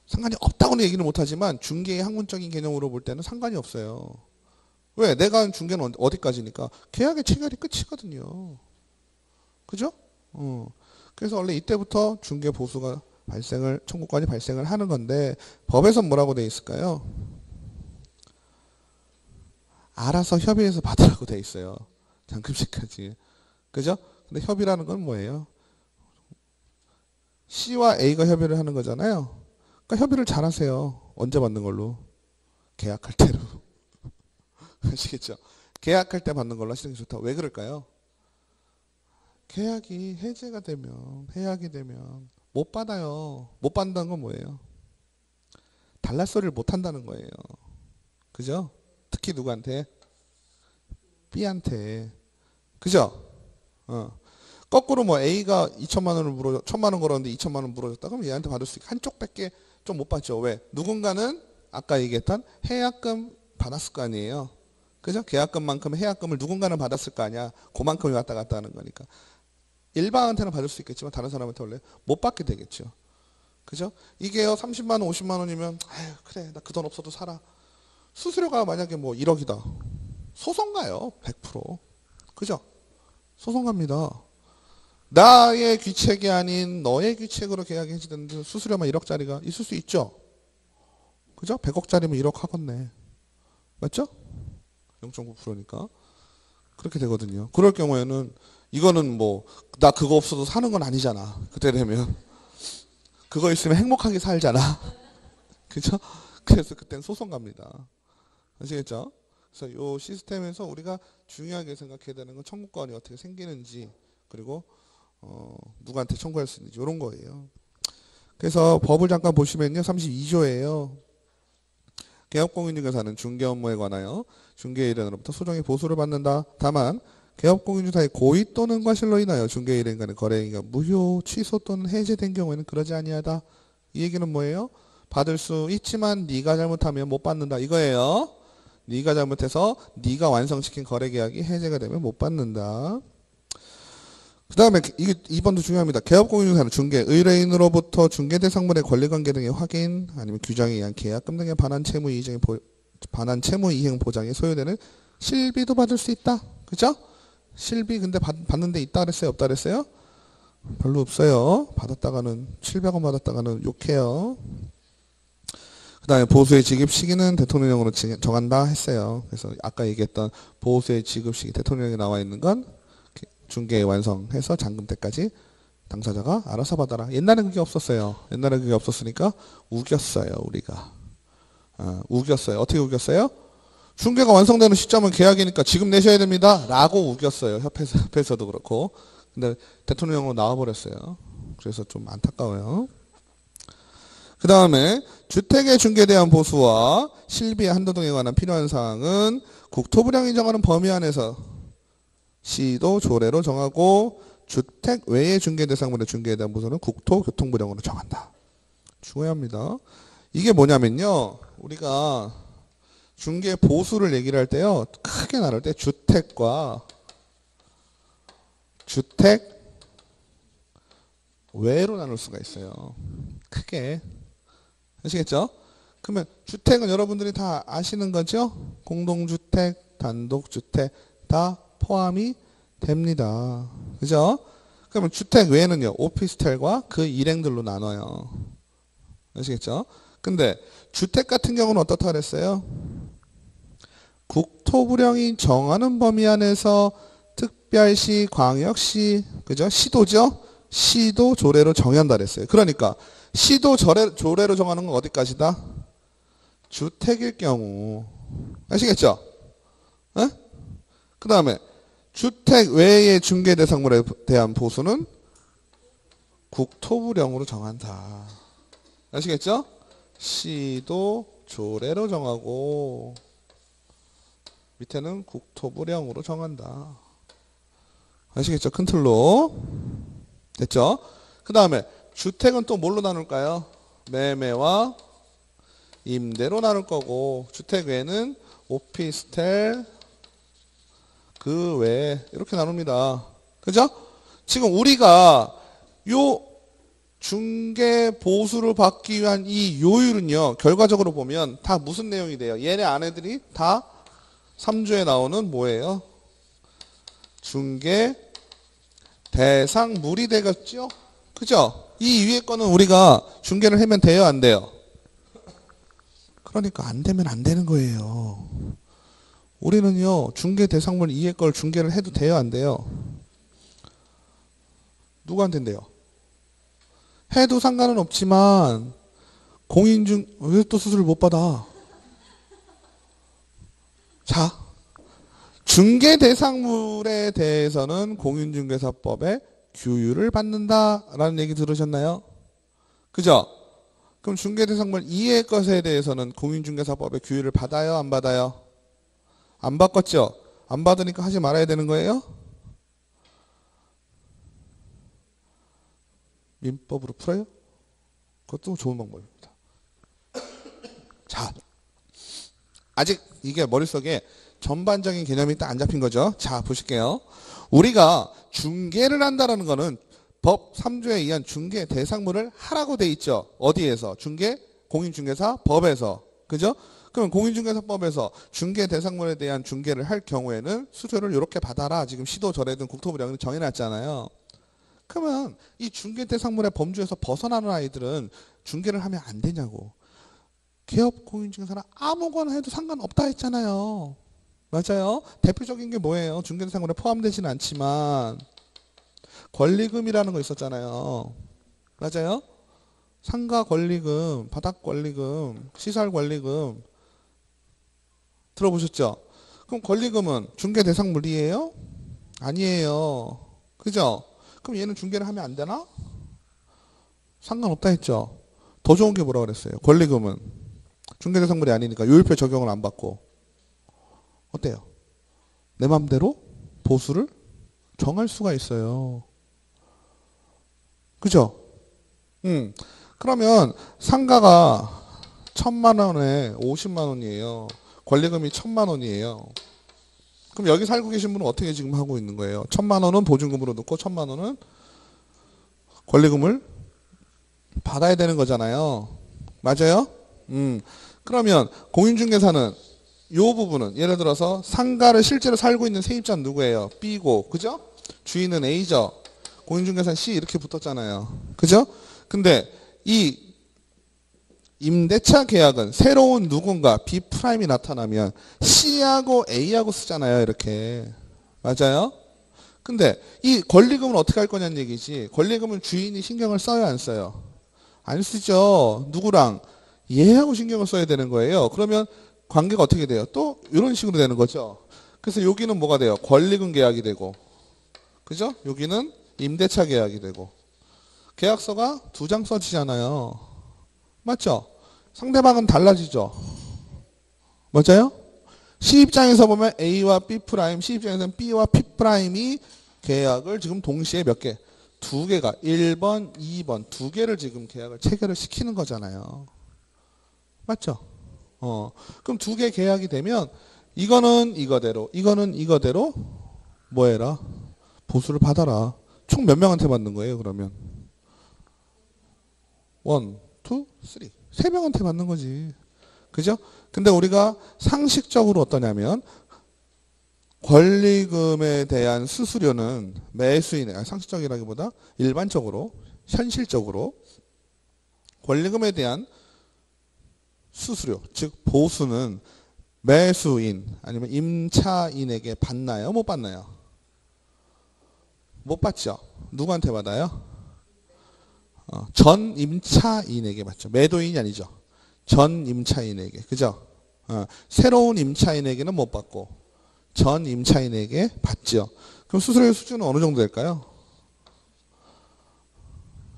상관이 없다고는 얘기는 못하지만 중개의 학문적인 개념으로 볼 때는 상관이 없어요. 왜? 내가 한 중개는 어디까지니까? 계약의 체결이 끝이거든요. 그죠? 그래서 원래 이때부터 중개 보수가 청구권이 발생을 하는 건데 법에서 뭐라고 돼 있을까요? 알아서 협의해서 받으라고 돼 있어요. 잔금식까지. 그죠? 근데 협의라는 건 뭐예요? C와 A가 협의를 하는 거잖아요. 그러니까 협의를 잘 하세요. 언제 받는 걸로? 계약할 때로. 아시겠죠? 계약할 때 받는 걸로 하시는 게 좋다. 왜 그럴까요? 계약이 해제가 되면, 해약이 되면 못 받아요. 못 받는다는 건 뭐예요? 달랏소리를 못 한다는 거예요. 그죠? 특히 누구한테? B한테. 그죠? 거꾸로 뭐 A가 2천만 원을 물어, 1,000만 원 걸었는데 2천만 원 물어줬다. 그럼 얘한테 받을 수 있고 한쪽밖에 좀 못 받죠. 왜? 누군가는 아까 얘기했던 해약금 받았을 거 아니에요. 그죠? 계약금만큼 해약금을 누군가는 받았을 거 아니야. 그만큼이 왔다 갔다 하는 거니까. 일반한테는 받을 수 있겠지만 다른 사람한테 원래 못 받게 되겠죠. 그죠? 이게요 30만 원 50만 원이면 아유 그래 나 그 돈 없어도 살아. 수수료가 만약에 뭐 1억이다. 소송 가요. 100%. 그죠? 소송 갑니다. 나의 귀책이 아닌 너의 귀책으로 계약이 해지됐는데 수수료만 1억짜리가 있을 수 있죠. 그죠? 100억짜리면 1억 하겠네. 맞죠? 0.9%니까 그렇게 되거든요. 그럴 경우에는 이거는 뭐 나 그거 없어도 사는 건 아니잖아. 그때 되면 그거 있으면 행복하게 살잖아. 그죠? 그래서 그땐 소송 갑니다. 아시겠죠? 그래서 이 시스템에서 우리가 중요하게 생각해야 되는 건 청구권이 어떻게 생기는지 그리고 누구한테 청구할 수 있는지 이런 거예요. 그래서 법을 잠깐 보시면요. 32조예요. 개업공인중개사는 중개 업무에 관하여 중개일행으로부터 소정의 보수를 받는다. 다만 개업공인중개사의 고의 또는 과실로 인하여 중개일행 간의 거래행위가 무효, 취소 또는 해제된 경우에는 그러지 아니하다. 이 얘기는 뭐예요? 받을 수 있지만 네가 잘못하면 못 받는다. 이거예요. 네가 잘못해서 네가 완성시킨 거래계약이 해제가 되면 못 받는다. 그 다음에 이게 2번도 중요합니다. 개업공인중개사는 중개, 의뢰인으로부터 중개대상물의 권리관계 등의 확인 아니면 규정에 의한 계약금 등의 반환 채무이행 보장에 소요되는 실비도 받을 수 있다. 그죠? 실비 근데 받는 데 있다 그랬어요? 없다 그랬어요? 별로 없어요. 받았다가는 700원 받았다가는 욕해요. 그 다음에 보수의 지급 시기는 대통령령으로 정한다 했어요. 그래서 아까 얘기했던 보수의 지급 시기 대통령령에 나와 있는 건 중개 완성해서 잔금 때까지 당사자가 알아서 받아라. 옛날에 그게 없었어요. 옛날에 그게 없었으니까 우겼어요. 우리가. 우겼어요. 어떻게 우겼어요? 중개가 완성되는 시점은 계약이니까 지금 내셔야 됩니다. 라고 우겼어요. 협회에서도 그렇고. 근데 대통령령으로 나와버렸어요. 그래서 좀 안타까워요. 그 다음에 주택의 중개에 대한 보수와 실비의 한도 등에 관한 필요한 사항은 국토부령이 정하는 범위 안에서 시도 조례로 정하고 주택 외의 중개 대상물의 중개에 대한 보수는 국토교통부령으로 정한다. 중요합니다. 이게 뭐냐면요. 우리가 중개 보수를 얘기를 할 때요. 크게 나눌 때 주택과 주택 외로 나눌 수가 있어요. 크게. 아시겠죠? 그러면 주택은 여러분들이 다 아시는 거죠? 공동주택, 단독주택 다 포함이 됩니다. 그죠? 그러면 주택 외에는요. 오피스텔과 그 일행들로 나눠요. 아시겠죠? 근데 주택 같은 경우는 어떻다 그랬어요? 국토부령이 정하는 범위 안에서 특별시, 광역시, 그죠? 시도죠? 시도 조례로 정한다 그랬어요. 그러니까 시도 조례로 정하는 건 어디까지다? 주택일 경우. 아시겠죠? 그 다음에 주택 외의 중개대상물에 대한 보수는 국토부령으로 정한다. 아시겠죠? 시도 조례로 정하고 밑에는 국토부령으로 정한다. 아시겠죠? 큰 틀로. 됐죠? 그 다음에 주택은 또 뭘로 나눌까요? 매매와 임대로 나눌 거고 주택 외에는 오피스텔 그 외에 이렇게 나눕니다. 그죠? 지금 우리가 요 중개 보수를 받기 위한 이 요율은요. 결과적으로 보면 다 무슨 내용이 돼요? 얘네 아내들이 다 3조에 나오는 뭐예요? 중개 대상물이 되겠죠? 그죠? 이 위에 거는 우리가 중개를 하면 돼요? 안 돼요? 그러니까 안 되면 안 되는 거예요. 우리는요. 중개 대상물 이해 걸 중개를 해도 돼요? 안 돼요? 누구한테인데요? 해도 상관은 없지만 공인중 왜 또 수수료를 못 받아? 자, 중개 대상물에 대해서는 공인중개사법의 규율을 받는다라는 얘기 들으셨나요? 그죠? 그럼 중개 대상물 이외의 것에 대해서는 공인중개사법의 규율을 받아요? 안 받아요? 안 바꿨죠? 안 받으니까 하지 말아야 되는 거예요? 민법으로 풀어요? 그것도 좋은 방법입니다. 자, 아직 이게 머릿속에 전반적인 개념이 딱 안 잡힌 거죠. 자, 보실게요. 우리가 중개를 한다는 거는 법 3조에 의한 중개 대상물을 하라고 돼 있죠. 어디에서? 중개 공인중개사 법에서. 그죠? 그럼 공인중개사법에서 중개 대상물에 대한 중개를 할 경우에는 수수료를 이렇게 받아라. 지금 시도 절에든 국토부령이 정해놨잖아요. 그러면 이 중개 대상물의 범주에서 벗어나는 아이들은 중개를 하면 안 되냐고. 개업 공인중개사는 아무거나 해도 상관없다 했잖아요. 맞아요. 대표적인 게 뭐예요? 중개 대상물에 포함되지는 않지만 권리금이라는 거 있었잖아요. 맞아요. 상가 권리금, 바닥 권리금, 시설 권리금 들어보셨죠? 그럼 권리금은 중개 대상물이에요? 아니에요. 그죠? 그럼 얘는 중개를 하면 안 되나? 상관없다 했죠. 더 좋은 게 뭐라 그랬어요? 권리금은 중개 대상물이 아니니까 요율표 적용을 안 받고 어때요? 내 맘대로 보수를 정할 수가 있어요. 그죠? 그러면 상가가 1,000만 원에 50만 원이에요. 권리금이 1,000만 원이에요. 그럼 여기 살고 계신 분은 어떻게 지금 하고 있는 거예요? 1,000만 원은 보증금으로 넣고 1,000만 원은 권리금을 받아야 되는 거잖아요. 맞아요? 그러면 공인중개사는 이 부분은 예를 들어서 상가를 실제로 살고 있는 세입자는 누구예요? B고, 그죠? 주인은 A죠. 공인중개사는 C 이렇게 붙었잖아요. 그죠? 근데 이 임대차 계약은 새로운 누군가 B'이 나타나면 C하고 A하고 쓰잖아요. 이렇게. 맞아요? 근데 이 권리금은 어떻게 할 거냐는 얘기지. 권리금은 주인이 신경을 써요? 안 써요? 안 쓰죠. 누구랑? 얘하고 신경을 써야 되는 거예요. 그러면 관계가 어떻게 돼요? 또 이런 식으로 되는 거죠. 그래서 여기는 뭐가 돼요? 권리금 계약이 되고, 그죠? 여기는 임대차 계약이 되고. 계약서가 2장 써지잖아요. 맞죠? 상대방은 달라지죠. 맞아요? C 입장에서 보면 A와 B 프라임, C 입장에서는 B와 P 프라임이 계약을 지금 동시에 몇 개? 2개가 1번, 2번 2개를 지금 계약을 체결을 시키는 거잖아요. 맞죠? 그럼 2개 계약이 되면 이거는 이거대로, 이거는 이거대로 뭐 해라? 보수를 받아라. 총 몇 명한테 받는 거예요, 그러면? 1, 2, 3. 3명한테 받는 거지. 그죠? 근데 우리가 상식적으로 어떠냐면 권리금에 대한 수수료는 매수인의 상식적이라기보다 일반적으로 현실적으로 권리금에 대한 수수료, 즉 보수는 매수인 아니면 임차인에게 받나요? 못 받나요? 못 받죠. 누구한테 받아요? 전 임차인에게 받죠. 매도인이 아니죠. 전 임차인에게. 그죠? 새로운 임차인에게는 못 받고 전 임차인에게 받죠. 그럼 수수료의 수준은 어느 정도 될까요?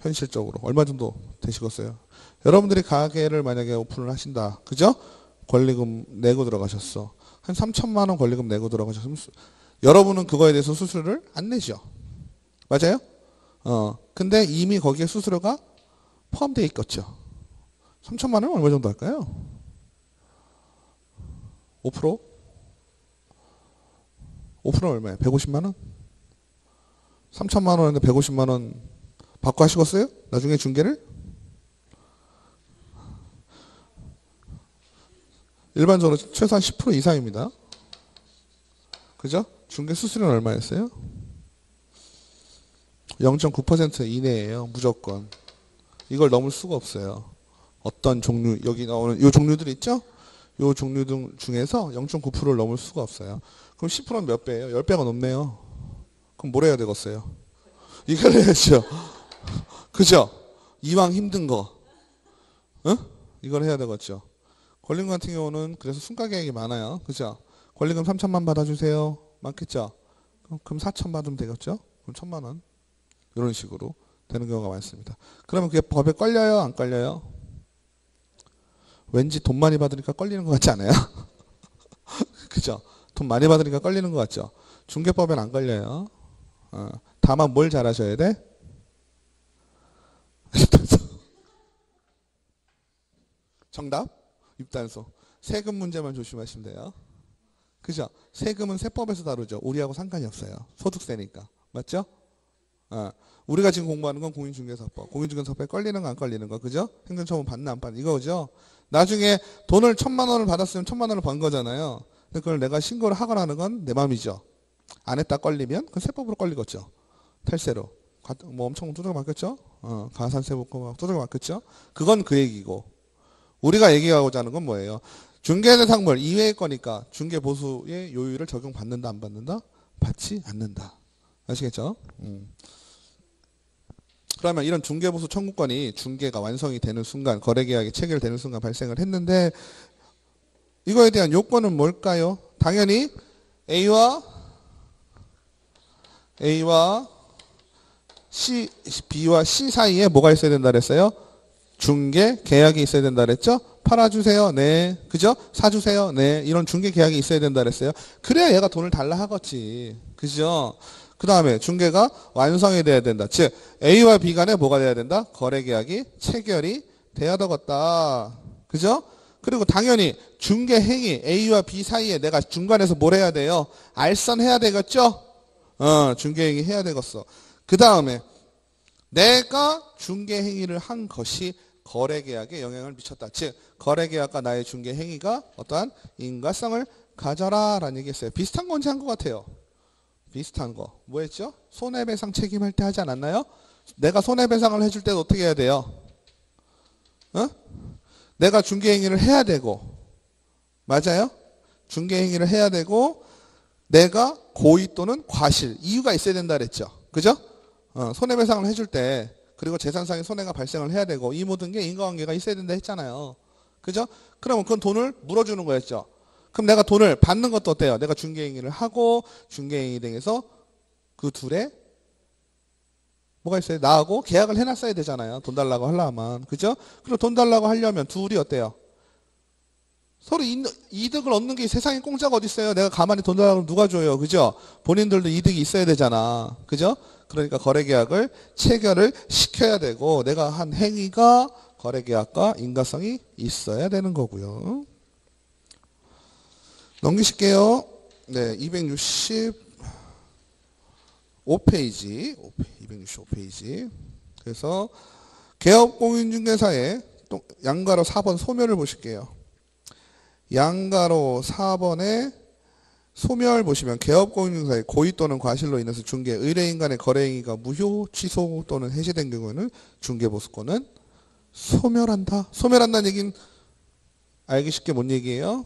현실적으로 얼마 정도 되시겠어요? 여러분들이 가게를 만약에 오픈을 하신다. 그죠? 권리금 내고 들어가셨어. 한 3천만 원 권리금 내고 들어가셨으면 여러분은 그거에 대해서 수수료를 안 내죠. 맞아요? 근데 이미 거기에 수수료가 포함되어 있겠죠. 3천만 원은 얼마 정도 할까요? 5%? 5%는 얼마예요? 150만 원? 3천만 원인데 150만 원 받고 하시겠어요? 나중에 중개를? 일반적으로 최소한 10% 이상입니다. 그죠? 중개 수수료는 얼마였어요? 0.9% 이내예요. 무조건. 이걸 넘을 수가 없어요. 어떤 종류, 여기 나오는 이 종류들 있죠? 이 종류 등 중에서 0.9%를 넘을 수가 없어요. 그럼 10%는 몇 배예요? 10배가 넘네요. 그럼 뭘 해야 되겠어요? 이걸 해야죠. 그죠? 이왕 힘든 거. 이걸 해야 되겠죠. 권리금 같은 경우는 그래서 순가 계약이 많아요. 그죠? 권리금 3천만 받아주세요. 많겠죠? 그럼 4천 받으면 되겠죠? 그럼 1,000만 원. 이런 식으로 되는 경우가 많습니다. 그러면 그게 법에 걸려요? 안 걸려요? 왠지 돈 많이 받으니까 걸리는 것 같지 않아요? 그죠? 돈 많이 받으니까 걸리는 것 같죠? 중개법엔 안 걸려요. 다만 뭘 잘하셔야 돼? 정답? 입단소. 세금 문제만 조심하시면 돼요. 그죠? 세금은 세법에서 다루죠. 우리하고 상관이 없어요. 소득세니까. 맞죠? 우리가 지금 공부하는 건 공인중개사법. 공인중개사법에 걸리는 거 안 걸리는 거. 그죠? 행정처분 받나 안 받나. 이거죠. 나중에 돈을 1,000만 원을 받았으면 1,000만 원을 번 거잖아요. 근데 그걸 내가 신고를 하거나 하는 건 내 맘이죠. 안 했다 걸리면 그건 세법으로 걸리겠죠. 탈세로. 뭐 엄청 두들겨 맞겠죠? 가산세법과 두들겨 맞겠죠? 그건 그 얘기고. 우리가 얘기하고자 하는 건 뭐예요? 중개대상물 이외의 거니까 중개보수의 요율을 적용받는다 안 받는다? 받지 않는다. 아시겠죠? 그러면 이런 중개보수 청구권이 중개가 완성이 되는 순간 거래계약이 체결되는 순간 발생을 했는데 이거에 대한 요건은 뭘까요? 당연히 A와 C, B와 C 사이에 뭐가 있어야 된다 그랬어요? 중개 계약이 있어야 된다 그랬죠? 팔아주세요. 네. 그죠? 사주세요. 네. 이런 중개 계약이 있어야 된다 그랬어요. 그래야 얘가 돈을 달라 하겠지. 그죠? 그 다음에 중개가 완성이 돼야 된다. 즉 A와 B 간에 뭐가 돼야 된다? 거래 계약이 체결이 돼야 되겠다. 그죠? 그리고 당연히 중개 행위 A와 B 사이에 내가 중간에서 뭘 해야 돼요? 알선해야 되겠죠? 중개 행위 해야 되겠어. 그 다음에 내가 중개 행위를 한 것이 거래계약에 영향을 미쳤다. 즉 거래계약과 나의 중개 행위가 어떠한 인과성을 가져라 라는 얘기했어요. 비슷한 건지 한 것 같아요. 비슷한 거. 뭐 했죠? 손해배상 책임할 때 하지 않았나요? 내가 손해배상을 해줄 때도 어떻게 해야 돼요? 내가 중개 행위를 해야 되고 맞아요? 중개 행위를 해야 되고 내가 고의 또는 과실 이유가 있어야 된다 그랬죠. 그죠? 손해배상을 해줄 때 그리고 재산상의 손해가 발생을 해야 되고 이 모든 게 인과관계가 있어야 된다 했잖아요. 그죠? 그러면 그건 돈을 물어주는 거였죠. 그럼 내가 돈을 받는 것도 어때요? 내가 중개행위를 하고 중개행위 등에서 그 둘에 뭐가 있어요? 나하고 계약을 해놨어야 되잖아요. 돈 달라고 하려면. 그죠? 그리고 돈 달라고 하려면 둘이 어때요? 서로 이득을 얻는 게 세상에 공짜가 어디 있어요? 내가 가만히 돈 달라고 하면 누가 줘요? 그죠? 본인들도 이득이 있어야 되잖아. 그죠? 그러니까 거래계약을 체결을 시켜야 되고 내가 한 행위가 거래계약과 인과성이 있어야 되는 거고요. 넘기실게요. 네, 265페이지. 265페이지. 그래서 개업공인중개사의 양가로 4번 소멸을 보실게요. 양가로 4번에 소멸 보시면 개업공인중개사의 고의 또는 과실로 인해서 중개, 의뢰인 간의 거래행위가 무효, 취소 또는 해지된 경우에는 중개보수권은 소멸한다. 소멸한다는 얘기는 알기 쉽게 뭔 얘기예요?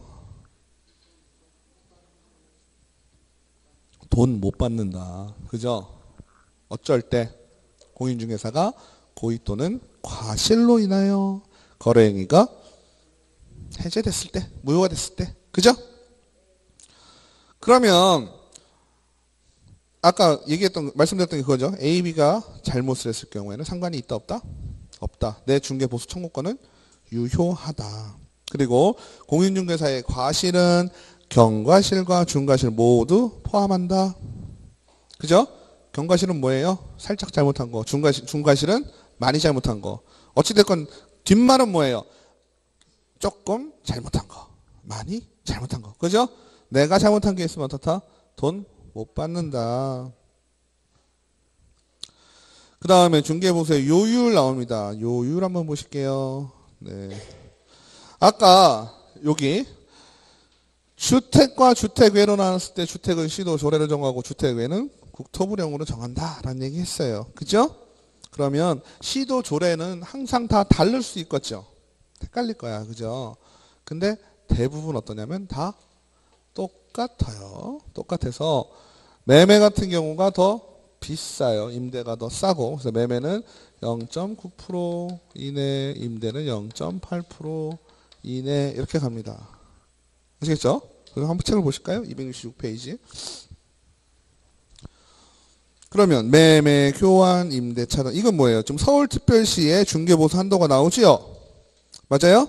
돈 못 받는다. 그죠? 어쩔 때 공인중개사가 고의 또는 과실로 인하여 거래행위가 해제됐을 때, 무효가 됐을 때. 그죠? 그러면 아까 말씀드렸던 게 그거죠. A, B가 잘못을 했을 경우에는 상관이 있다 없다? 없다. 내 중개보수 청구권은 유효하다. 그리고 공인중개사의 과실은 경과실과 중과실 모두 포함한다. 그죠? 경과실은 뭐예요? 살짝 잘못한 거. 중과실은 많이 잘못한 거. 어찌됐건 뒷말은 뭐예요? 조금 잘못한 거. 많이 잘못한 거. 그죠? 내가 잘못한 게 있으면 어떻다? 돈 못 받는다. 그 다음에 중개보수의 요율 나옵니다. 요율 한번 보실게요. 네. 아까 여기 주택과 주택외로 나눴을 때 주택은 시도 조례로 정하고 주택외는 국토부령으로 정한다라는 얘기 했어요. 그죠? 그러면 시도 조례는 항상 다 다를 수 있겠죠. 헷갈릴 거야. 그죠? 근데 대부분 어떠냐면 다 똑같아요. 똑같아서 매매 같은 경우가 더 비싸요. 임대가 더 싸고. 그래서 매매는 0.9% 이내, 임대는 0.8% 이내 이렇게 갑니다. 아시겠죠? 그럼 한번 책을 보실까요? 266페이지. 그러면 매매, 교환, 임대, 차등. 이건 뭐예요? 지금 서울특별시의 중개보수 한도가 나오지요? 맞아요?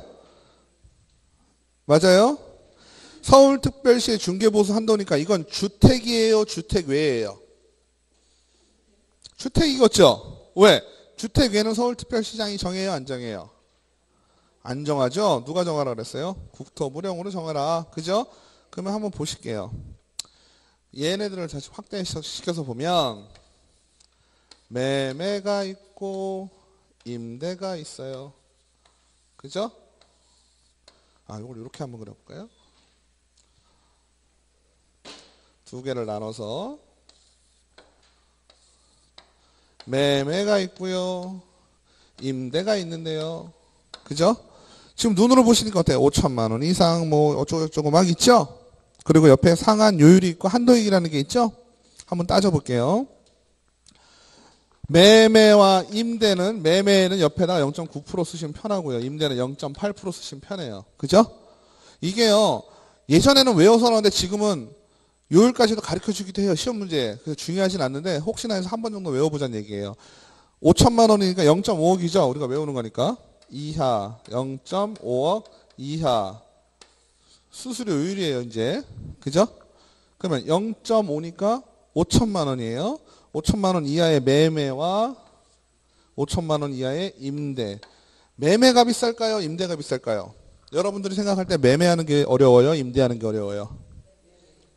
맞아요? 서울특별시의 중개보수 한도니까 이건 주택이에요? 주택 외예요? 주택이겠죠? 왜? 주택 외는 서울특별시장이 정해요? 안 정해요? 안 정하죠? 누가 정하라 그랬어요? 국토부령으로 정하라. 그죠? 그러면 한번 보실게요. 얘네들을 다시 확대시켜서 보면 매매가 있고 임대가 있어요. 그죠? 이걸 이렇게 한번 그려볼까요? 두 개를 나눠서 매매가 있고요. 임대가 있는데요. 그죠? 지금 눈으로 보시니까 어때요? 5천만 원 이상 뭐 어쩌고저쩌고 막 있죠? 그리고 옆에 상한 요율이 있고 한도익이라는 게 있죠? 한번 따져볼게요. 매매와 임대는 매매는 옆에다가 0.9% 쓰시면 편하고요. 임대는 0.8% 쓰시면 편해요. 그죠? 이게요. 예전에는 외워서 나오는데 지금은 요율까지도 가르쳐주기도 해요. 시험 문제에. 그래서 중요하진 않는데 혹시나 해서 한 번 정도 외워보자는 얘기예요. 5천만 원이니까 0.5억이죠. 우리가 외우는 거니까. 이하 0.5억 이하 수수료 요율이에요. 이제. 그죠? 그러면 0.5니까 5천만 원이에요. 5천만 원 이하의 매매와 5천만 원 이하의 임대. 매매가 비쌀까요? 임대가 비쌀까요? 여러분들이 생각할 때 매매하는 게 어려워요? 임대하는 게 어려워요?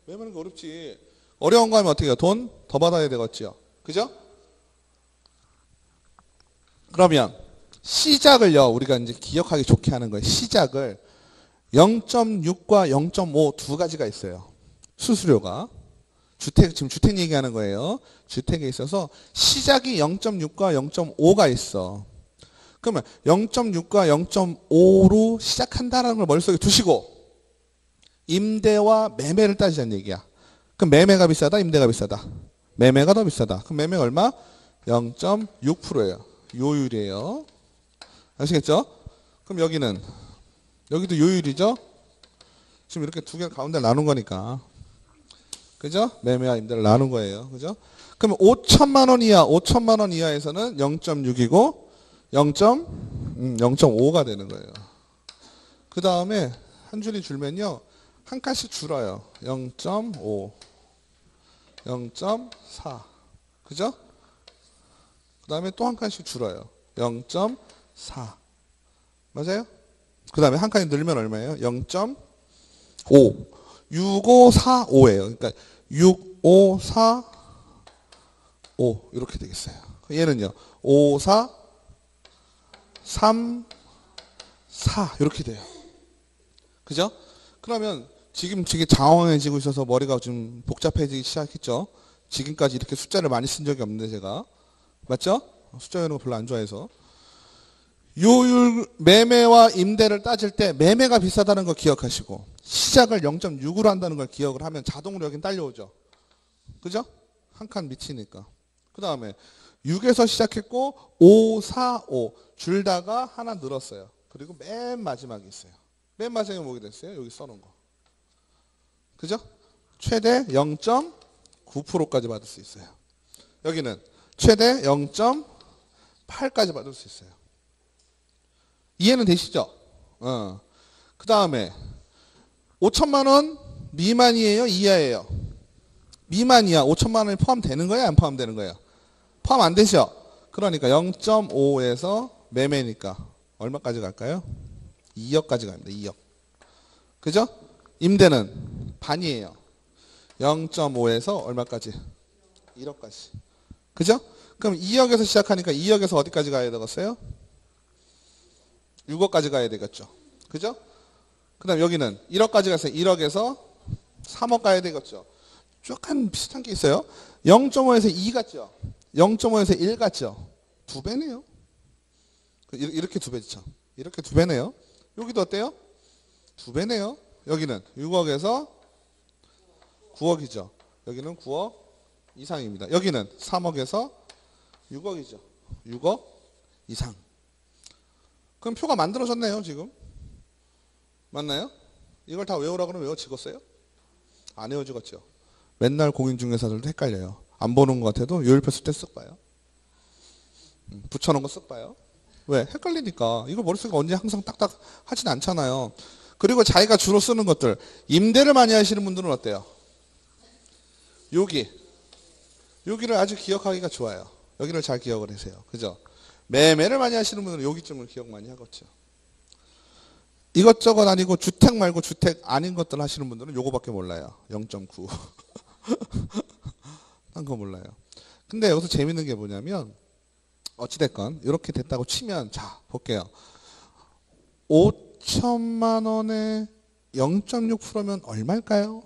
매매하는 게 어렵지. 어려운 거 하면 어떻게 해요? 돈 더 받아야 되겠죠. 그죠? 그러면 시작을요. 우리가 이제 기억하기 좋게 하는 거예요. 시작을 0.6과 0.5 두 가지가 있어요. 수수료가. 지금 주택 얘기하는 거예요. 주택에 있어서 시작이 0.6과 0.5가 있어. 그러면 0.6과 0.5로 시작한다는 걸 머릿속에 두시고 임대와 매매를 따지자는 얘기야. 그럼 매매가 비싸다? 임대가 비싸다? 매매가 더 비싸다. 그럼 매매가 얼마? 0.6%예요. 요율이에요. 아시겠죠? 그럼 여기도 요율이죠? 지금 이렇게 두 개 가운데 나눈 거니까. 그죠? 매매와 임대를 나눈 거예요. 그죠? 그럼 5천만 원 이하, 5천만 원 이하에서는 0.6이고 0.5가 되는 거예요. 그 다음에 한 줄이 줄면요. 한 칸씩 줄어요. 0.5, 0.4. 그죠? 그 다음에 또 한 칸씩 줄어요. 0.4. 맞아요? 그 다음에 한 칸이 늘면 얼마예요? 0.5. 6545예요. 그러니까 6545 이렇게 되겠어요. 얘는요. 5434 이렇게 돼요. 그죠? 그러면 지금 되게 장황해지고 있어서 머리가 좀 복잡해지기 시작했죠. 지금까지 이렇게 숫자를 많이 쓴 적이 없는데 제가. 맞죠? 숫자 외우는 거 별로 안 좋아해서. 요율 매매와 임대를 따질 때 매매가 비싸다는 거 기억하시고 시작을 0.6으로 한다는 걸 기억을 하면 자동으로 여긴 딸려오죠. 그죠? 한 칸 미치니까. 그 다음에 6에서 시작했고 5, 4, 5 줄다가 하나 늘었어요. 그리고 맨 마지막에 있어요. 맨 마지막에 뭐게 됐어요? 여기 써놓은 거. 그죠? 최대 0.9%까지 받을 수 있어요. 여기는 최대 0.8까지 받을 수 있어요. 이해는 되시죠? 그 다음에 5천만 원 미만이에요? 이하예요? 미만이야. 5천만 원이 포함되는 거예요? 안 포함되는 거예요? 포함 안 되죠? 그러니까 0.5에서 매매니까 얼마까지 갈까요? 2억까지 갑니다. 2억. 그죠? 임대는 반이에요. 0.5에서 얼마까지? 1억까지. 그죠? 그럼 2억에서 시작하니까 2억에서 어디까지 가야 되겠어요? 6억까지 가야 되겠죠. 그죠? 그 다음 여기는 1억까지 가서 1억에서 3억 가야 되겠죠. 약간 비슷한 게 있어요. 0.5에서 2 같죠? 0.5에서 1 같죠? 2배네요. 이렇게 2배죠. 이렇게 2배네요. 여기도 어때요? 2배네요. 여기는 6억에서 9억이죠. 여기는 9억 이상입니다. 여기는 3억에서 6억이죠. 6억 이상. 그럼 표가 만들어졌네요, 지금. 맞나요? 이걸 다 외우라고 하면 외워지겠어요? 안 외워지겠죠. 맨날 공인중개사들도 헷갈려요. 안 보는 것 같아도 요일표 쓸 때 쓱 봐요. 붙여놓은 거 쓱 봐요. 왜? 헷갈리니까. 이거 머릿속에 언제 항상 딱딱 하진 않잖아요. 그리고 자기가 주로 쓰는 것들. 임대를 많이 하시는 분들은 어때요? 여기를 아주 기억하기가 좋아요. 여기를 잘 기억을 하세요. 그죠? 매매를 많이 하시는 분들은 여기쯤을 기억 많이 하겠죠. 이것저것 아니고 주택 말고 주택 아닌 것들 하시는 분들은 요거밖에 몰라요. 0.9. 딴 거 몰라요. 근데 여기서 재밌는 게 뭐냐면 어찌됐건 이렇게 됐다고 치면 자 볼게요. 5천만 원에 0.6%면 얼마일까요?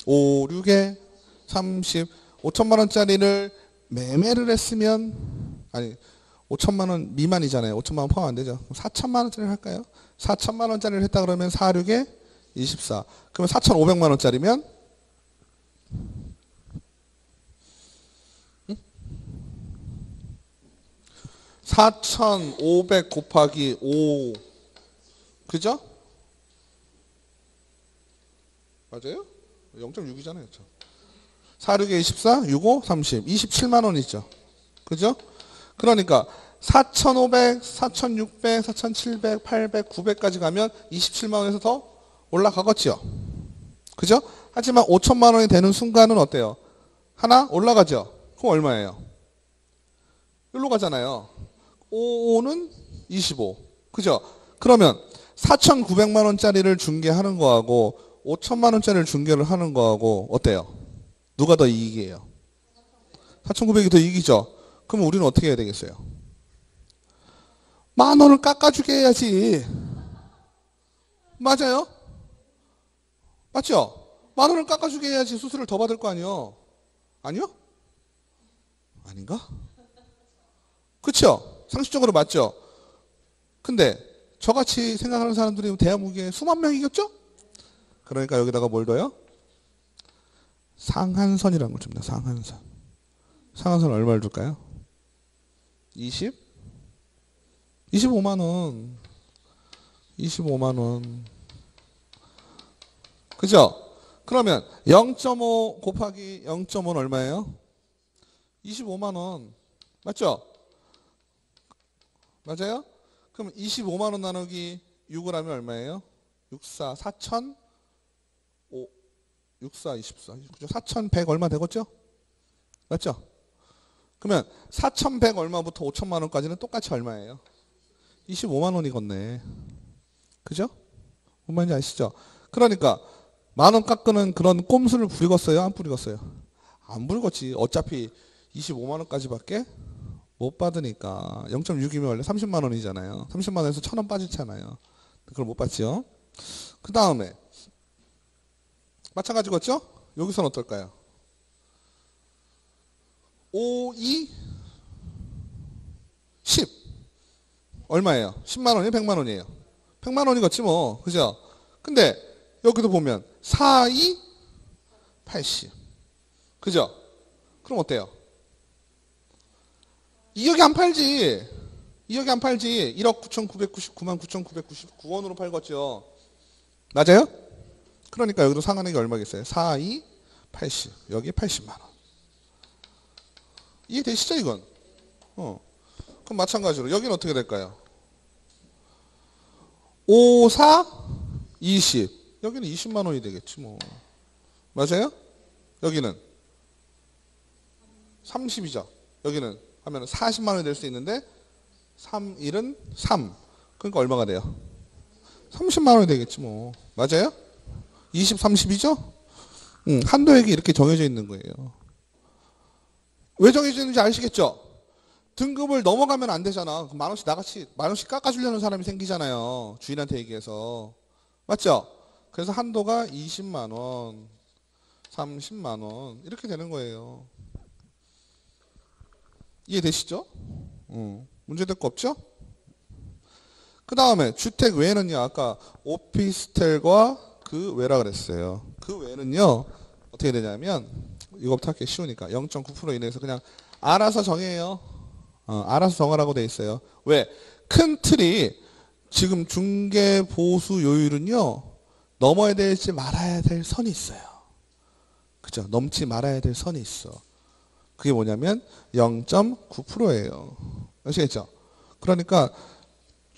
5, 6에 30 5천만 원짜리를 매매를 했으면 아니 5천만 원 미만이잖아요. 5천만 원 포함 안 되죠. 4천만 원짜리를 할까요? 4천만 원짜리를 했다 그러면 4, 6에 24 그러면 4,500만 원짜리면 4,500 곱하기 5 그죠? 맞아요? 0.6이잖아요. 4, 6에 24, 6, 5, 30 27만 원이죠. 그죠? 그러니까 4,500, 4,600, 4,700, 800, 900까지 가면 27만 원에서 더 올라가겠죠. 그죠? 하지만 5천만 원이 되는 순간은 어때요? 하나 올라가죠. 그럼 얼마예요? 여기로 가잖아요. 5는 25. 그죠? 그러면 4,900만 원짜리를 중개하는 거하고 5천만 원짜리를 중개를 하는 거하고 어때요? 누가 더 이익이에요? 4,900이 더 이익이죠. 그럼 우리는 어떻게 해야 되겠어요? 만 원을 깎아주게 해야지. 맞아요? 맞죠? 만 원을 깎아주게 해야지 수수료를 더 받을 거 아니요? 아니요? 아닌가? 그쵸? 상식적으로 맞죠? 근데 저같이 생각하는 사람들이 대한민국에 수만 명이겠죠? 그러니까 여기다가 뭘 둬요? 상한선이라는 걸 줍니다. 상한선. 상한선 얼마를 줄까요? 20? 25만 원. 25만 원. 그죠? 그러면 0.5 곱하기 0.5는 얼마예요? 25만 원. 맞죠? 맞아요? 그럼 25만 원 나누기 6을 하면 얼마예요? 64, 4천 5, 64, 24. 그죠? 4,100 얼마 되겠죠? 맞죠? 그러면 4,100 얼마부터 5천만 원까지는 똑같이 얼마예요? 25만 원이겠네. 그죠? 뭔 말인지 아시죠? 그러니까 만 원 깎는 그런 꼼수를 부리겠어요? 안 부리겠어요? 안 부리겠지. 어차피 25만 원까지밖에 못 받으니까 0.6이면 원래 30만 원이잖아요. 30만 원에서 1,000원 빠지잖아요. 그걸 못 받죠. 그 다음에 마찬가지겠죠? 여기서는 어떨까요? 5, 2, 10 얼마예요? 10만 원이에요? 100만 원이에요? 100만 원이겠지 뭐. 그죠? 근데 여기도 보면 4, 2, 80 그죠? 그럼 어때요? 2억이 안 팔지. 2억이 안 팔지. 1억 9,999만 9,999원으로 팔겠죠. 맞아요? 그러니까 여기도 상한액이 얼마겠어요? 4, 2, 80 여기 80만 원. 이해되시죠 이건? 그럼 마찬가지로 여기는 어떻게 될까요? 5, 4, 20 여기는 20만 원이 되겠지 뭐. 맞아요? 여기는 30이죠. 여기는 하면 40만 원이 될 수 있는데 3, 1은 3 그러니까 얼마가 돼요? 30만 원이 되겠지 뭐. 맞아요? 20, 30이죠? 한도액이 이렇게 정해져 있는 거예요. 왜 정해져 있는지 아시겠죠? 등급을 넘어가면 안 되잖아. 만 원씩 나같이 만 원씩 깎아주려는 사람이 생기잖아요. 주인한테 얘기해서. 맞죠? 그래서 한도가 20만 원, 30만 원 이렇게 되는 거예요. 이해되시죠? 문제될 거 없죠? 그 다음에 주택 외에는요. 아까 오피스텔과 그 외라 그랬어요. 그 외에는요. 어떻게 되냐면 이거부터 할게 쉬우니까 0.9% 이내에서 그냥 알아서 정해요. 알아서 정하라고 돼 있어요. 왜? 큰 틀이 지금 중개 보수 요율은요. 넘어야 될지 말아야 될 선이 있어요. 그죠? 넘지 말아야 될 선이 있어. 그게 뭐냐면 0.9%예요. 아시겠죠? 그러니까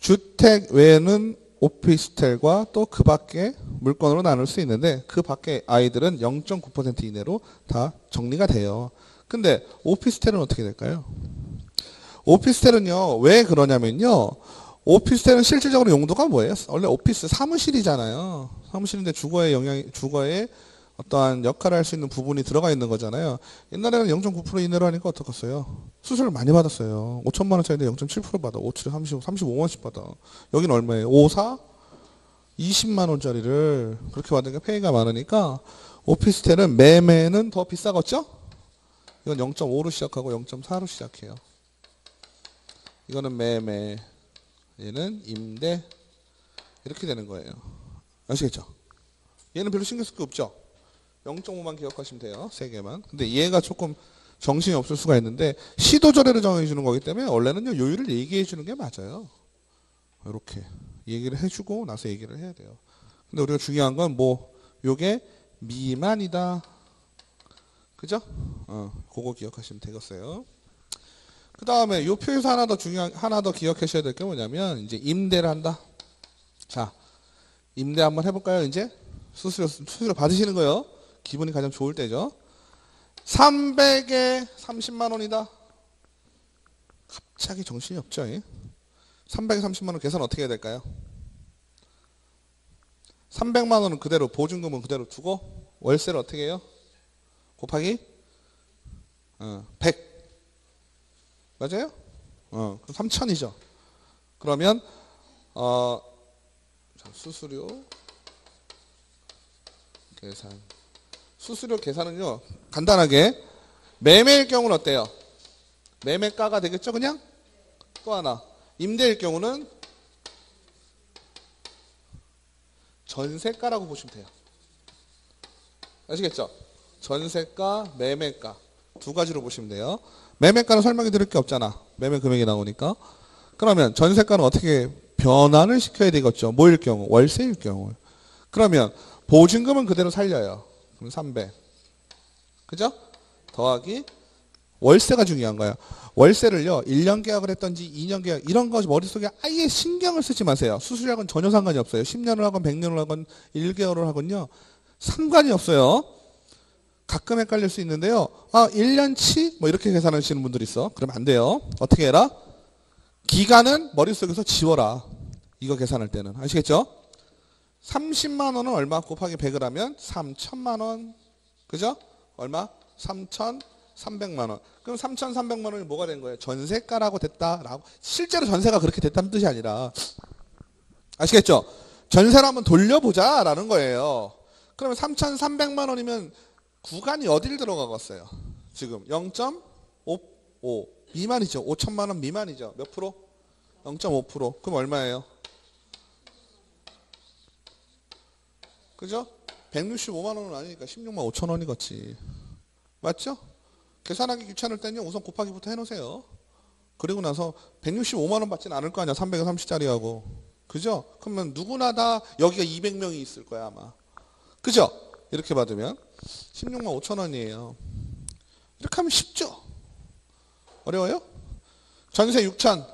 주택 외에는 오피스텔과 또 그 밖에 물건으로 나눌 수 있는데 그 밖에 아이들은 0.9% 이내로 다 정리가 돼요. 근데 오피스텔은 어떻게 될까요? 오피스텔은요, 왜 그러냐면요, 오피스텔은 실질적으로 용도가 뭐예요? 원래 오피스 사무실이잖아요. 사무실인데 주거에 어떠한 역할을 할 수 있는 부분이 들어가 있는 거잖아요. 옛날에는 0.9% 이내로 하니까 어떡했어요? 수수료를 많이 받았어요. 5천만 원짜리인데 0.7% 받아. 5, 7, 35만 원씩 받아. 여기는 얼마예요? 5, 4? 20만 원짜리를 그렇게 받으니까 페이가 많으니까 오피스텔은 매매는 더 비싸겠죠? 이건 0.5로 시작하고 0.4로 시작해요. 이거는 매매, 얘는 임대, 이렇게 되는 거예요. 아시겠죠? 얘는 별로 신경 쓸 게 없죠? 0.5만 기억하시면 돼요. 3개만. 근데 얘가 조금 정신이 없을 수가 있는데 시도절에를 정해주는 거기 때문에 원래는요, 요율을 얘기해 주는 게 맞아요. 이렇게 얘기를 해주고 나서 얘기를 해야 돼요. 근데 우리가 중요한 건 뭐 요게 미만이다. 그죠? 그거 기억하시면 되겠어요. 그 다음에 요 표에서 하나 더 기억하셔야 될 게 뭐냐면 이제 임대를 한다. 자, 임대 한번 해볼까요? 이제 수수료 받으시는 거요. 기분이 가장 좋을 때죠. 300에 30만 원이다. 갑자기 정신이 없죠. 300에 30만 원 계산 어떻게 해야 될까요? 300만 원은 그대로 보증금은 그대로 두고 월세를 어떻게 해요? 곱하기 100. 맞아요? 그럼 3천이죠. 그러면 수수료 계산. 수수료 계산은요, 간단하게 매매일 경우는 어때요? 매매가가 되겠죠, 그냥? 또 하나, 임대일 경우는 전세가라고 보시면 돼요. 아시겠죠? 전세가, 매매가 두 가지로 보시면 돼요. 매매가는 설명해 드릴 게 없잖아. 매매 금액이 나오니까. 그러면 전세가는 어떻게 변환을 시켜야 되겠죠? 뭐일 경우? 월세일 경우. 그러면 보증금은 그대로 살려요. 그럼 300. 그죠? 더하기 월세가 중요한 거예요. 월세를요, 1년 계약을 했던지 2년 계약, 이런 거 머릿속에 아예 신경을 쓰지 마세요. 수수료하고는 전혀 상관이 없어요. 10년을 하건 100년을 하건 1개월을 하건요, 상관이 없어요. 가끔 헷갈릴 수 있는데요. 1년치? 뭐 이렇게 계산하시는 분들이 있어. 그러면 안 돼요. 어떻게 해라? 기간은 머릿속에서 지워라. 이거 계산할 때는. 아시겠죠? 30만 원은 얼마 곱하기 100을 하면 3천만 원. 그죠? 얼마? 3,300만 원. 그럼 3,300만 원이 뭐가 된 거예요? 전세가라고 됐다라고. 실제로 전세가 그렇게 됐다는 뜻이 아니라, 아시겠죠? 전세로 한번 돌려보자라는 거예요. 그러면 3,300만 원이면 구간이 어디를 들어가겠어요? 지금 0.55 미만이죠. 5천만 원 미만이죠. 몇 프로? 0.5%. 그럼 얼마예요? 그죠? 165만 원은 아니니까 16만 5천 원이겠지. 맞죠? 계산하기 귀찮을 때는 우선 곱하기부터 해놓으세요. 그리고 나서 165만 원 받지는 않을 거 아니야. 330짜리하고. 그죠? 그러면 누구나 다 여기가 200명이 있을 거야 아마. 그죠? 이렇게 받으면 16만 5천 원이에요. 이렇게 하면 쉽죠? 어려워요? 전세 6천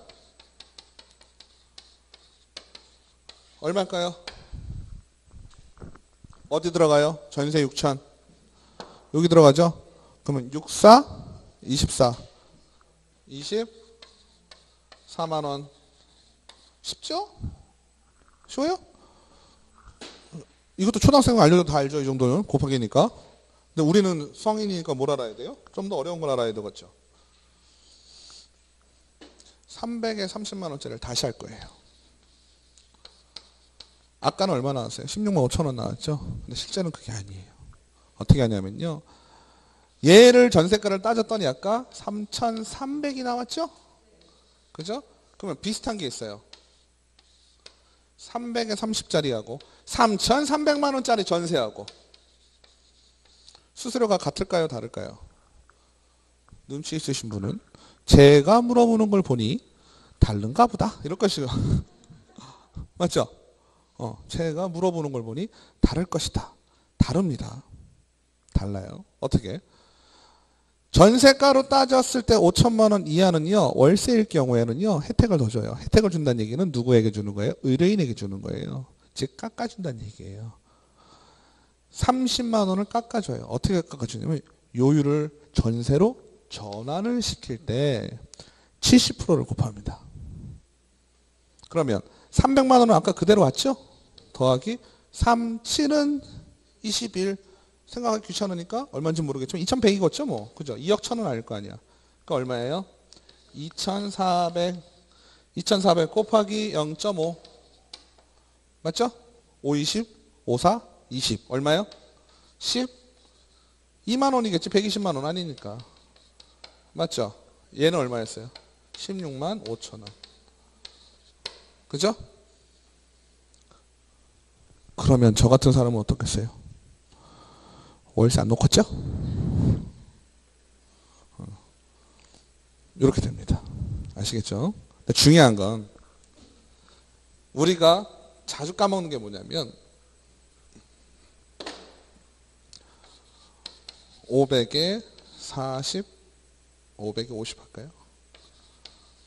얼마일까요? 어디 들어가요? 전세 6천 여기 들어가죠? 그러면 6, 4, 24 24만 원. 쉽죠? 쉬워요? 이것도 초등학생은 알려도 다 알죠. 이 정도는 곱하기니까. 근데 우리는 성인이니까 뭘 알아야 돼요? 좀 더 어려운 걸 알아야 되겠죠. 300에 30만 원짜리를 다시 할 거예요. 아까는 얼마 나왔어요? 16만 5천 원 나왔죠. 근데 실제는 그게 아니에요. 어떻게 하냐면요, 얘를 전세가를 따졌더니 아까 3,300이 나왔죠? 그죠? 그러면 비슷한 게 있어요. 300에 30짜리하고 3,300만 원짜리 전세하고 수수료가 같을까요? 다를까요? 눈치 있으신 분은 제가 물어보는 걸 보니 다른가 보다 이럴 것이요. 맞죠? 제가 물어보는 걸 보니 다를 것이다. 다릅니다. 달라요. 어떻게? 전세가로 따졌을 때 5천만 원 이하는요. 월세일 경우에는요. 혜택을 더 줘요. 혜택을 준다는 얘기는 누구에게 주는 거예요? 의뢰인에게 주는 거예요. 즉 깎아준다는 얘기예요. 30만 원을 깎아줘요. 어떻게 깎아주냐면 요율을 전세로 전환을 시킬 때 70%를 곱합니다. 그러면 300만 원은 아까 그대로 왔죠? 더하기 3, 7은 21. 생각하기 귀찮으니까 얼마인지 모르겠지만 2100이겠죠 뭐. 그죠? 2억 1000은 아닐 거 아니야. 그러니까 얼마예요? 2400 곱하기 0.5. 맞죠? 5, 20, 5, 4, 20. 얼마요? 10. 2만 원이겠지. 120만 원 아니니까. 맞죠? 얘는 얼마였어요? 16만 5천 원. 그죠? 그러면 저 같은 사람은 어떻겠어요? 월세 안 놓겠죠? 이렇게 됩니다. 아시겠죠? 근데 중요한 건 우리가 자주 까먹는 게 뭐냐면 500에 40, 500에 50 할까요?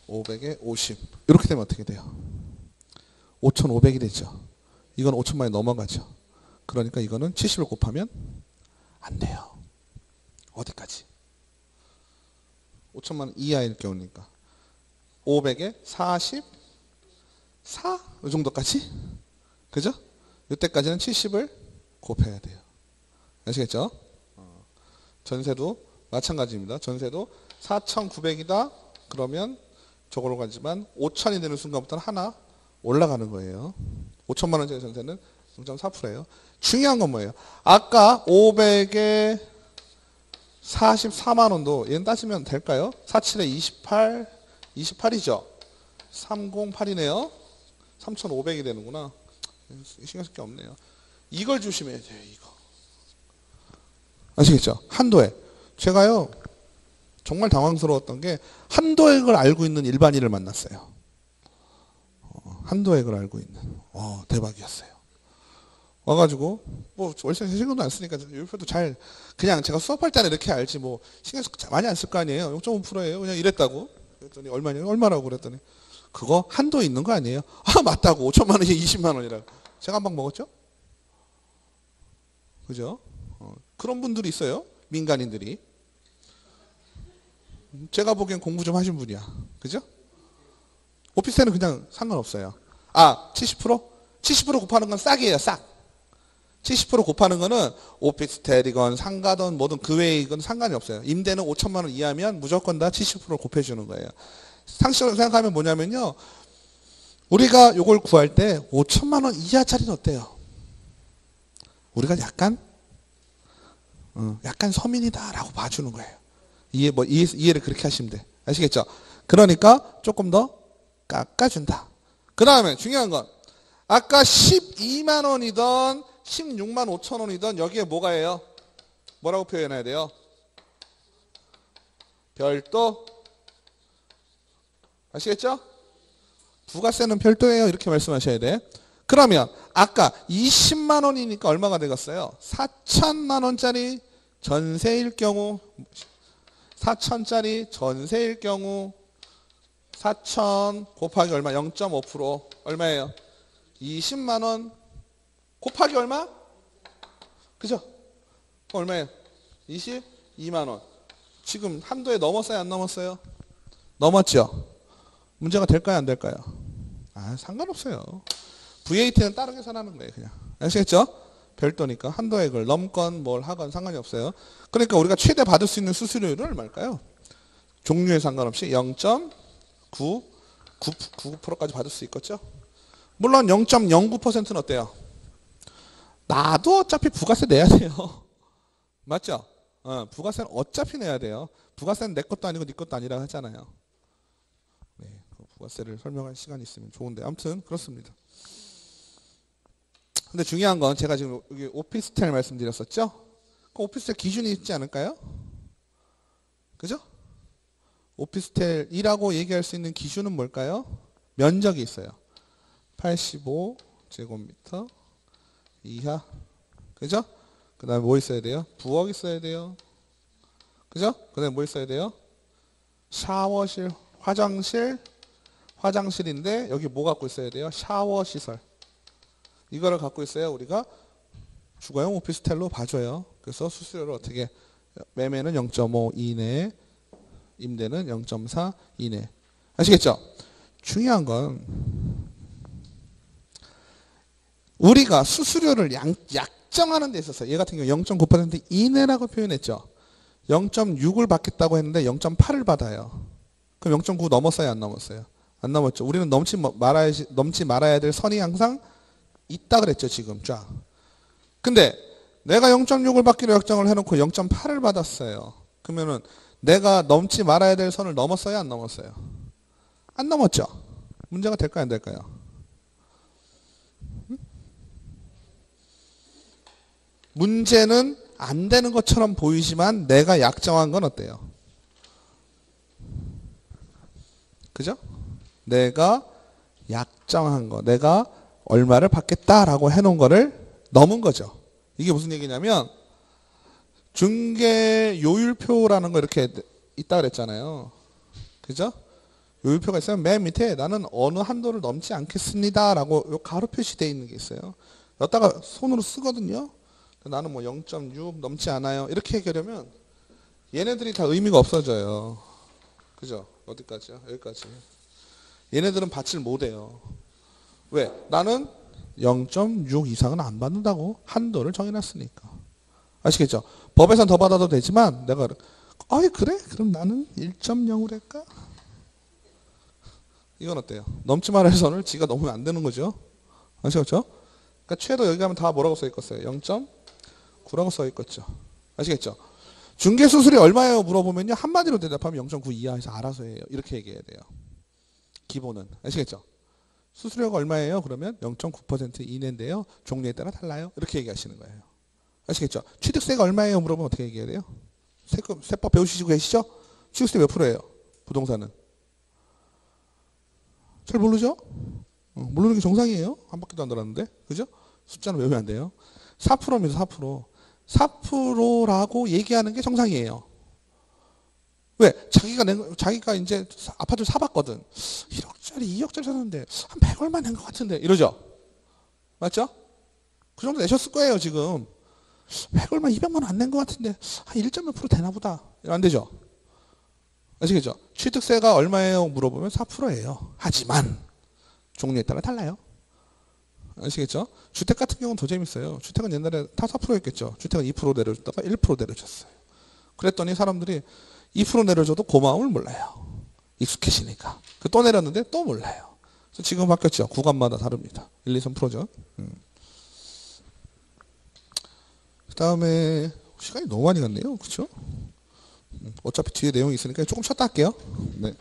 500에 50 이렇게 되면 어떻게 돼요? 5,500이 되죠. 이건 5천만이 넘어가죠. 그러니까 이거는 70을 곱하면 안 돼요. 어디까지? 5천만 원 이하일 경우니까 500에 44? 이 정도까지? 그죠? 이때까지는 70을 곱해야 돼요. 아시겠죠? 전세도 마찬가지입니다. 전세도 4,900이다. 그러면 저걸로 가지만 5천이 되는 순간부터는 하나 올라가는 거예요. 5천만 원짜리 전세는 0.4%예요. 중요한 건 뭐예요? 아까 500에 44만 원도 얘는 따지면 될까요? 47에 28, 28이죠. 308이네요. 3,500이 되는구나. 신경 쓸 게 없네요. 이걸 조심해야 돼요. 이거. 아시겠죠? 한도액. 제가요 정말 당황스러웠던 게 한도액을 알고 있는 일반인을 만났어요. 한도액을 알고 있는. 대박이었어요. 와가지고 뭐 월세 신경도 안 쓰니까 요표도 잘 그냥 제가 수업할 때는 이렇게 알지 뭐 신경 많이 안 쓸 거 아니에요. 0.5%예요. 그냥 이랬다고. 그랬더니 얼마냐고 얼마라고 그랬더니 그거 한도 있는 거 아니에요? 아 맞다고. 5천만 원이 20만 원이라고. 제가 한 방 먹었죠? 그죠? 그런 분들이 있어요. 민간인들이. 제가 보기엔 공부 좀 하신 분이야. 그죠? 오피스텔은 그냥 상관없어요. 70%? 70% 곱하는 건 싹이에요. 싹. 70% 곱하는 거는 오피스텔이건 상가든 뭐든 그 외에 이건 상관이 없어요. 임대는 5천만 원 이하면 무조건 다 70% 곱해주는 거예요. 상식적으로 생각하면 뭐냐면요. 우리가 이걸 구할 때 5천만 원 이하짜리는 어때요? 우리가 약간 서민이다라고 봐주는 거예요. 이해를 그렇게 하시면 돼. 아시겠죠? 그러니까 조금 더 깎아준다. 그 다음에 중요한 건 아까 12만 원이던 16만 5천 원이던 여기에 뭐가 해요? 뭐라고 표현해야 돼요? 별도. 아시겠죠? 부가세는 별도예요. 이렇게 말씀하셔야 돼. 그러면 아까 20만 원이니까 얼마가 되겠어요? 4천만 원짜리 전세일 경우 4천짜리 전세일 경우 4천 곱하기 얼마? 0.5% 얼마예요? 20만 원 곱하기 얼마? 그죠? 얼마예요? 22만 원. 지금 한도에 넘었어요? 안 넘었어요? 넘었죠? 문제가 될까요? 안 될까요? 상관없어요. VAT는 따로 계산하는 거예요. 그냥. 아시겠죠? 별도니까 한도액을 넘건 뭘 하건 상관이 없어요. 그러니까 우리가 최대 받을 수 있는 수수료율은 얼마일까요? 종류에 상관없이 0.99%까지 받을 수 있겠죠? 물론 0.09%는 어때요? 나도 어차피 부가세 내야 돼요. 맞죠? 부가세는 어차피 내야 돼요. 부가세는 내 것도 아니고 네 것도 아니라 하잖아요. 네, 부가세를 설명할 시간이 있으면 좋은데 아무튼 그렇습니다. 근데 중요한 건 제가 지금 여기 오피스텔 말씀드렸었죠? 그 오피스텔 기준이 있지 않을까요? 그죠? 오피스텔이라고 얘기할 수 있는 기준은 뭘까요? 면적이 있어요. 85제곱미터 이하. 그죠? 그 다음에 뭐 있어야 돼요? 부엌 있어야 돼요. 그죠? 그 다음에 뭐 있어야 돼요? 샤워실, 화장실인데 여기 뭐 갖고 있어야 돼요? 샤워 시설. 이거를 갖고 있어야 우리가 주거용 오피스텔로 봐줘요. 그래서 수수료를 어떻게, 매매는 0.5 이내, 임대는 0.4 이내. 아시겠죠? 중요한 건 우리가 수수료를 약정하는 데 있어서 얘 같은 경우 0.9% 이내라고 표현했죠. 0.6을 받겠다고 했는데 0.8을 받아요. 그럼 0.9 넘었어요? 안 넘었어요? 안 넘었죠. 우리는 넘지 말아야 될 선이 항상 있다 그랬죠. 지금 쫙. 근데 내가 0.6을 받기로 약정을 해놓고 0.8을 받았어요. 그러면은 내가 넘지 말아야 될 선을 넘었어요? 안 넘었어요? 안 넘었죠. 문제가 될까요? 안 될까요? 문제는 안 되는 것처럼 보이지만 내가 약정한 건 어때요? 그죠? 내가 약정한 거, 내가 얼마를 받겠다라고 해놓은 거를 넘은 거죠. 이게 무슨 얘기냐면 중개 요율표라는 거 이렇게 있다 그랬잖아요. 그죠? 요율표가 있으면 맨 밑에 나는 어느 한도를 넘지 않겠습니다 라고 요 가로 표시되어 있는 게 있어요. 여기다가 손으로 쓰거든요. 나는 뭐 0.6 넘지 않아요. 이렇게 얘기하려면 얘네들이 다 의미가 없어져요. 그죠? 어디까지요? 여기까지. 얘네들은 받질 못해요. 왜? 나는 0.6 이상은 안 받는다고 한도를 정해놨으니까. 아시겠죠? 법에선 더 받아도 되지만 내가 그래? 그럼 나는 1.0으로 할까? 이건 어때요? 넘지 말아야 할 선을 지가 넘으면 안 되는 거죠. 아시겠죠? 그러니까 최도 여기 가면 다 뭐라고 써있겠어요? 0.9라고 써있겠죠. 아시겠죠? 중개수수료 얼마예요? 물어보면요. 한마디로 대답하면 0.9 이하에서 알아서 해요. 이렇게 얘기해야 돼요. 기본은. 아시겠죠? 수수료가 얼마예요? 그러면 0.9% 이내인데요. 종류에 따라 달라요. 이렇게 얘기하시는 거예요. 아시겠죠? 취득세가 얼마예요? 물어보면 어떻게 얘기해야 돼요? 세법 배우시고 계시죠? 취득세 몇 프로예요? 부동산은? 잘 모르죠? 모르는 게 정상이에요. 한 바퀴도 안 돌았는데. 그죠? 숫자는 외우면 안 돼요. 4%입니다. 4%. 4%라고 얘기하는 게 정상이에요. 왜? 자기가 이제 아파트를 사봤거든. 1억짜리, 2억짜리 샀는데 한 100얼마 낸 것 같은데. 이러죠? 맞죠? 그 정도 내셨을 거예요, 지금. 100얼마, 200만 원 안 낸 것 같은데 한 1.몇% 되나 보다. 안 되죠? 아시겠죠? 취득세가 얼마예요? 물어보면 4%예요. 하지만 종류에 따라 달라요. 아시겠죠? 주택 같은 경우는 더 재밌어요. 주택은 옛날에 다 4%였겠죠. 주택은 2% 내려줬다가 1% 내려줬어요. 그랬더니 사람들이 2% 내려줘도 고마움을 몰라요. 익숙해지니까. 또 내렸는데 또 몰라요. 그래서 지금 바뀌었죠. 구간마다 다릅니다. 1, 2, 3%죠. 그 다음에 시간이 너무 많이 갔네요. 그렇죠? 어차피 뒤에 내용이 있으니까 조금 쉬었다 할게요. 네.